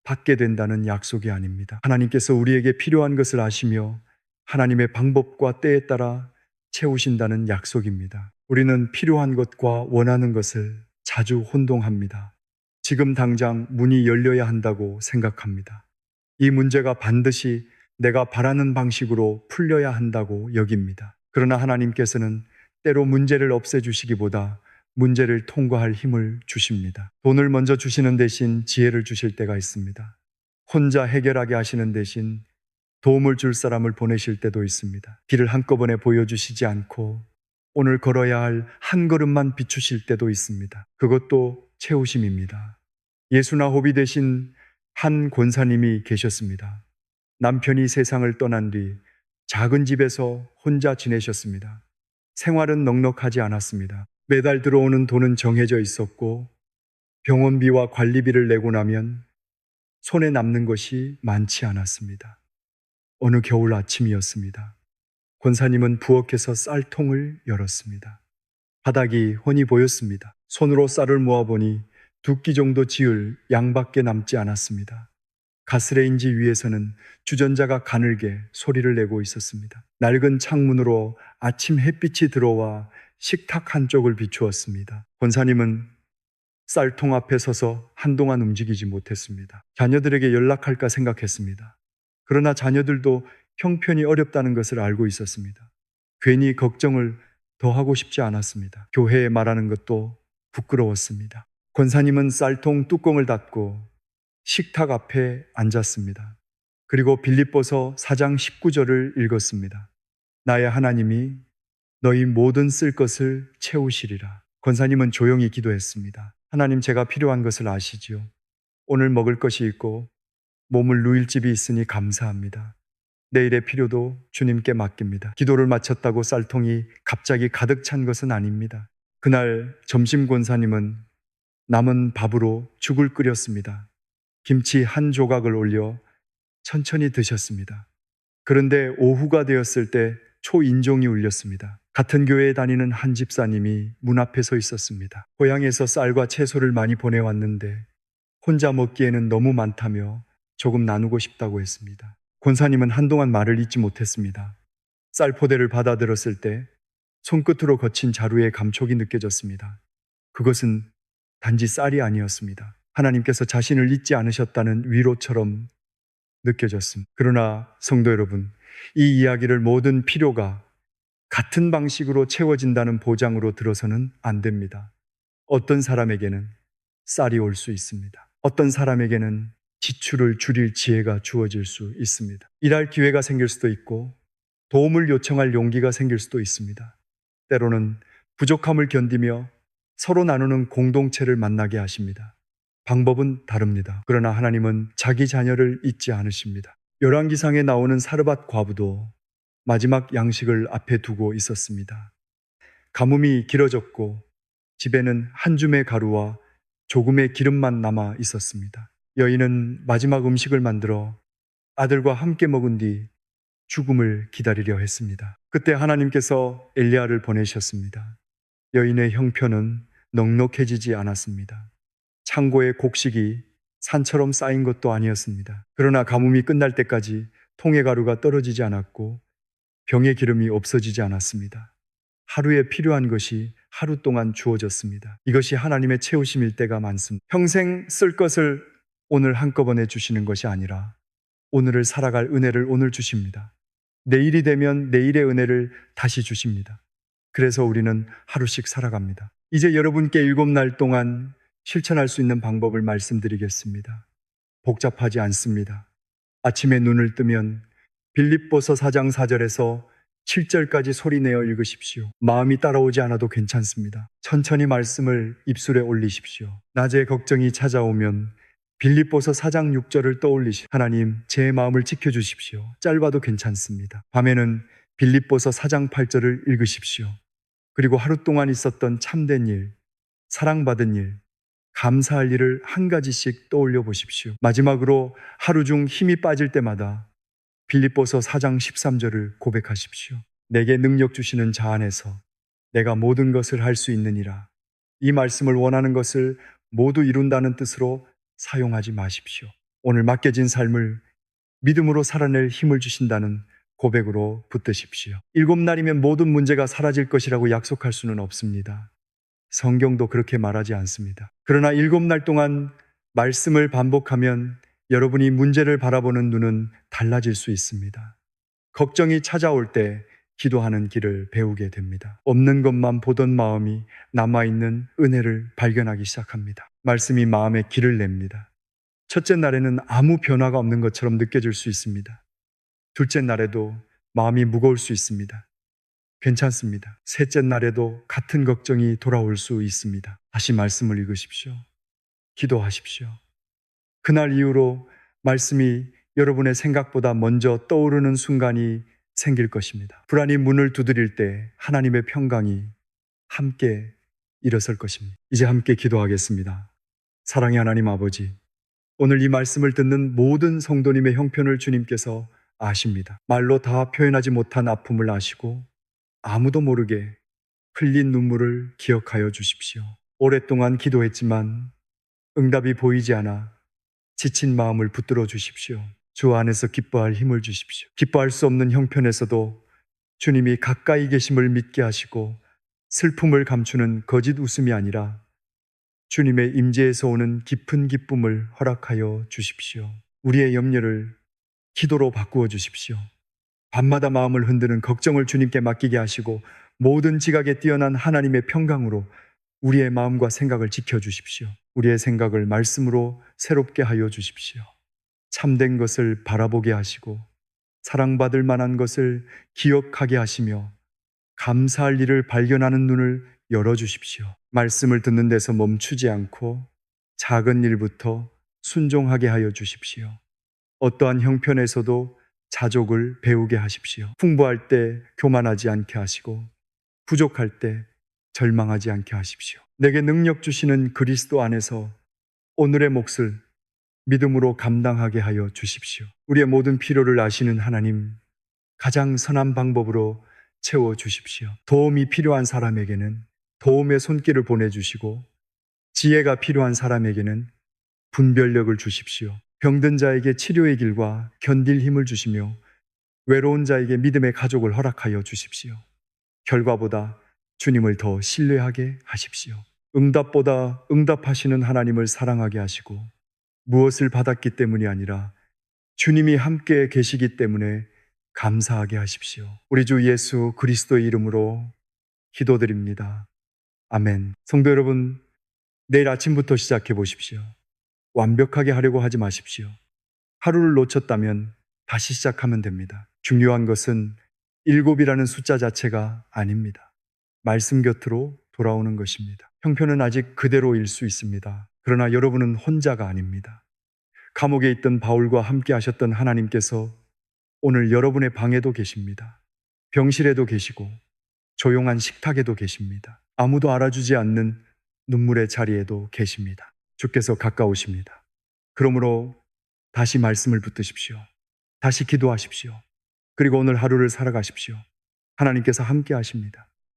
받게 된다는 약속이 아닙니다. 하나님께서 우리에게 필요한 것을 아시며 하나님의 방법과 때에 따라 채우신다는 약속입니다. 우리는 필요한 것과 원하는 것을 자주 혼동합니다. 지금 당장 문이 열려야 한다고 생각합니다. 이 문제가 반드시 내가 바라는 방식으로 풀려야 한다고 여깁니다. 그러나 하나님께서는 때로 문제를 없애주시기보다 문제를 통과할 힘을 주십니다. 돈을 먼저 주시는 대신 지혜를 주실 때가 있습니다. 혼자 해결하게 하시는 대신 도움을 줄 사람을 보내실 때도 있습니다. 길을 한꺼번에 보여주시지 않고 오늘 걸어야 할 한 걸음만 비추실 때도 있습니다. 그것도 채우심입니다. 예수나 호비 되신 한 권사님이 계셨습니다. 남편이 세상을 떠난 뒤 작은 집에서 혼자 지내셨습니다. 생활은 넉넉하지 않았습니다. 매달 들어오는 돈은 정해져 있었고 병원비와 관리비를 내고 나면 손에 남는 것이 많지 않았습니다. 어느 겨울 아침이었습니다. 권사님은 부엌에서 쌀통을 열었습니다. 바닥이 훤히 보였습니다. 손으로 쌀을 모아보니 2끼 정도 지을 양밖에 남지 않았습니다. 가스레인지 위에서는 주전자가 가늘게 소리를 내고 있었습니다. 낡은 창문으로 아침 햇빛이 들어와 식탁 한쪽을 비추었습니다. 권사님은 쌀통 앞에 서서 한동안 움직이지 못했습니다. 자녀들에게 연락할까 생각했습니다. 그러나 자녀들도 형편이 어렵다는 것을 알고 있었습니다. 괜히 걱정을 더 하고 싶지 않았습니다. 교회에 말하는 것도 부끄러웠습니다. 권사님은 쌀통 뚜껑을 닫고 식탁 앞에 앉았습니다. 그리고 빌립보서 4장 19절을 읽었습니다. 나의 하나님이 너희 모든 쓸 것을 채우시리라. 권사님은 조용히 기도했습니다. 하나님, 제가 필요한 것을 아시지요. 오늘 먹을 것이 있고 몸을 누일 집이 있으니 감사합니다. 내일의 필요도 주님께 맡깁니다. 기도를 마쳤다고 쌀통이 갑자기 가득 찬 것은 아닙니다. 그날 점심 권사님은 남은 밥으로 죽을 끓였습니다. 김치 한 조각을 올려 천천히 드셨습니다. 그런데 오후가 되었을 때 초인종이 울렸습니다. 같은 교회에 다니는 한 집사님이 문 앞에 서 있었습니다. 고향에서 쌀과 채소를 많이 보내왔는데 혼자 먹기에는 너무 많다며 조금 나누고 싶다고 했습니다. 권사님은 한동안 말을 잇지 못했습니다. 쌀 포대를 받아들었을 때 손끝으로 거친 자루의 감촉이 느껴졌습니다. 그것은 단지 쌀이 아니었습니다. 하나님께서 자신을 잊지 않으셨다는 위로처럼 느껴졌습니다. 그러나 성도 여러분, 이 이야기를 모든 필요가 같은 방식으로 채워진다는 보장으로 들어서는 안 됩니다. 어떤 사람에게는 쌀이 올 수 있습니다. 어떤 사람에게는 지출을 줄일 지혜가 주어질 수 있습니다. 일할 기회가 생길 수도 있고 도움을 요청할 용기가 생길 수도 있습니다. 때로는 부족함을 견디며 서로 나누는 공동체를 만나게 하십니다. 방법은 다릅니다. 그러나 하나님은 자기 자녀를 잊지 않으십니다. 열왕기상에 나오는 사르밧 과부도 마지막 양식을 앞에 두고 있었습니다. 가뭄이 길어졌고 집에는 한 줌의 가루와 조금의 기름만 남아 있었습니다. 여인은 마지막 음식을 만들어 아들과 함께 먹은 뒤 죽음을 기다리려 했습니다. 그때 하나님께서 엘리야를 보내셨습니다. 여인의 형편은 넉넉해지지 않았습니다. 창고의 곡식이 산처럼 쌓인 것도 아니었습니다. 그러나 가뭄이 끝날 때까지 통의 가루가 떨어지지 않았고 병의 기름이 없어지지 않았습니다. 하루에 필요한 것이 하루 동안 주어졌습니다. 이것이 하나님의 채우심일 때가 많습니다. 평생 쓸 것을 오늘 한꺼번에 주시는 것이 아니라 오늘을 살아갈 은혜를 오늘 주십니다. 내일이 되면 내일의 은혜를 다시 주십니다. 그래서 우리는 하루씩 살아갑니다. 이제 여러분께 7날 동안 실천할 수 있는 방법을 말씀드리겠습니다. 복잡하지 않습니다. 아침에 눈을 뜨면 빌립보서 4장 4절에서 7절까지 소리내어 읽으십시오. 마음이 따라오지 않아도 괜찮습니다. 천천히 말씀을 입술에 올리십시오. 낮에 걱정이 찾아오면 빌립보서 4장 6절을 떠올리시오. 하나님, 제 마음을 지켜주십시오. 짧아도 괜찮습니다. 밤에는 빌립보서 4장 8절을 읽으십시오. 그리고 하루 동안 있었던 참된 일, 사랑받은 일, 감사할 일을 한 가지씩 떠올려 보십시오. 마지막으로 하루 중 힘이 빠질 때마다 빌립보서 4장 13절을 고백하십시오. 내게 능력 주시는 자 안에서 내가 모든 것을 할 수 있느니라. 이 말씀을 원하는 것을 모두 이룬다는 뜻으로 사용하지 마십시오. 오늘 맡겨진 삶을 믿음으로 살아낼 힘을 주신다는 고백으로 붙드십시오. 7날이면 모든 문제가 사라질 것이라고 약속할 수는 없습니다. 성경도 그렇게 말하지 않습니다. 그러나 7날 동안 말씀을 반복하면 여러분이 문제를 바라보는 눈은 달라질 수 있습니다. 걱정이 찾아올 때 기도하는 길을 배우게 됩니다. 없는 것만 보던 마음이 남아있는 은혜를 발견하기 시작합니다. 말씀이 마음에 길을 냅니다. 첫째 날에는 아무 변화가 없는 것처럼 느껴질 수 있습니다. 둘째 날에도 마음이 무거울 수 있습니다. 괜찮습니다. 셋째 날에도 같은 걱정이 돌아올 수 있습니다. 다시 말씀을 읽으십시오. 기도하십시오. 그날 이후로 말씀이 여러분의 생각보다 먼저 떠오르는 순간이 생길 것입니다. 불안이 문을 두드릴 때 하나님의 평강이 함께 일어설 것입니다. 이제 함께 기도하겠습니다. 사랑의 하나님 아버지, 오늘 이 말씀을 듣는 모든 성도님의 형편을 주님께서 아십니다. 말로 다 표현하지 못한 아픔을 아시고 아무도 모르게 흘린 눈물을 기억하여 주십시오. 오랫동안 기도했지만 응답이 보이지 않아 지친 마음을 붙들어 주십시오. 주 안에서 기뻐할 힘을 주십시오. 기뻐할 수 없는 형편에서도 주님이 가까이 계심을 믿게 하시고 슬픔을 감추는 거짓 웃음이 아니라 주님의 임재에서 오는 깊은 기쁨을 허락하여 주십시오. 우리의 염려를 기도로 바꾸어 주십시오. 밤마다 마음을 흔드는 걱정을 주님께 맡기게 하시고 모든 지각에 뛰어난 하나님의 평강으로 우리의 마음과 생각을 지켜주십시오. 우리의 생각을 말씀으로 새롭게 하여 주십시오. 참된 것을 바라보게 하시고 사랑받을 만한 것을 기억하게 하시며 감사할 일을 발견하는 눈을 열어주십시오. 말씀을 듣는 데서 멈추지 않고 작은 일부터 순종하게 하여 주십시오. 어떠한 형편에서도 자족을 배우게 하십시오. 풍부할 때 교만하지 않게 하시고 부족할 때 절망하지 않게 하십시오. 내게 능력 주시는 그리스도 안에서 오늘의 몫을 믿음으로 감당하게 하여 주십시오. 우리의 모든 필요를 아시는 하나님, 가장 선한 방법으로 채워 주십시오. 도움이 필요한 사람에게는 도움의 손길을 보내주시고 지혜가 필요한 사람에게는 분별력을 주십시오. 병든 자에게 치료의 길과 견딜 힘을 주시며 외로운 자에게 믿음의 가족을 허락하여 주십시오. 결과보다 주님을 더 신뢰하게 하십시오. 응답보다 응답하시는 하나님을 사랑하게 하시고 무엇을 받았기 때문이 아니라 주님이 함께 계시기 때문에 감사하게 하십시오. 우리 주 예수 그리스도의 이름으로 기도드립니다. 아멘. 성도 여러분, 내일 아침부터 시작해 보십시오. 완벽하게 하려고 하지 마십시오. 하루를 놓쳤다면 다시 시작하면 됩니다. 중요한 것은 7이라는 숫자 자체가 아닙니다. 말씀 곁으로 돌아오는 것입니다. 형편은 아직 그대로일 수 있습니다. 그러나 여러분은 혼자가 아닙니다. 감옥에 있던 바울과 함께 하셨던 하나님께서 오늘 여러분의 방에도 계십니다. 병실에도 계시고 조용한 식탁에도 계십니다. 아무도 알아주지 않는 눈물의 자리에도 계십니다. 주께서 가까우십니다. 그러므로 다시 말씀을 붙드십시오. 다시 기도하십시오. 그리고 오늘 하루를 살아가십시오. 하나님께서 함께 하십니다.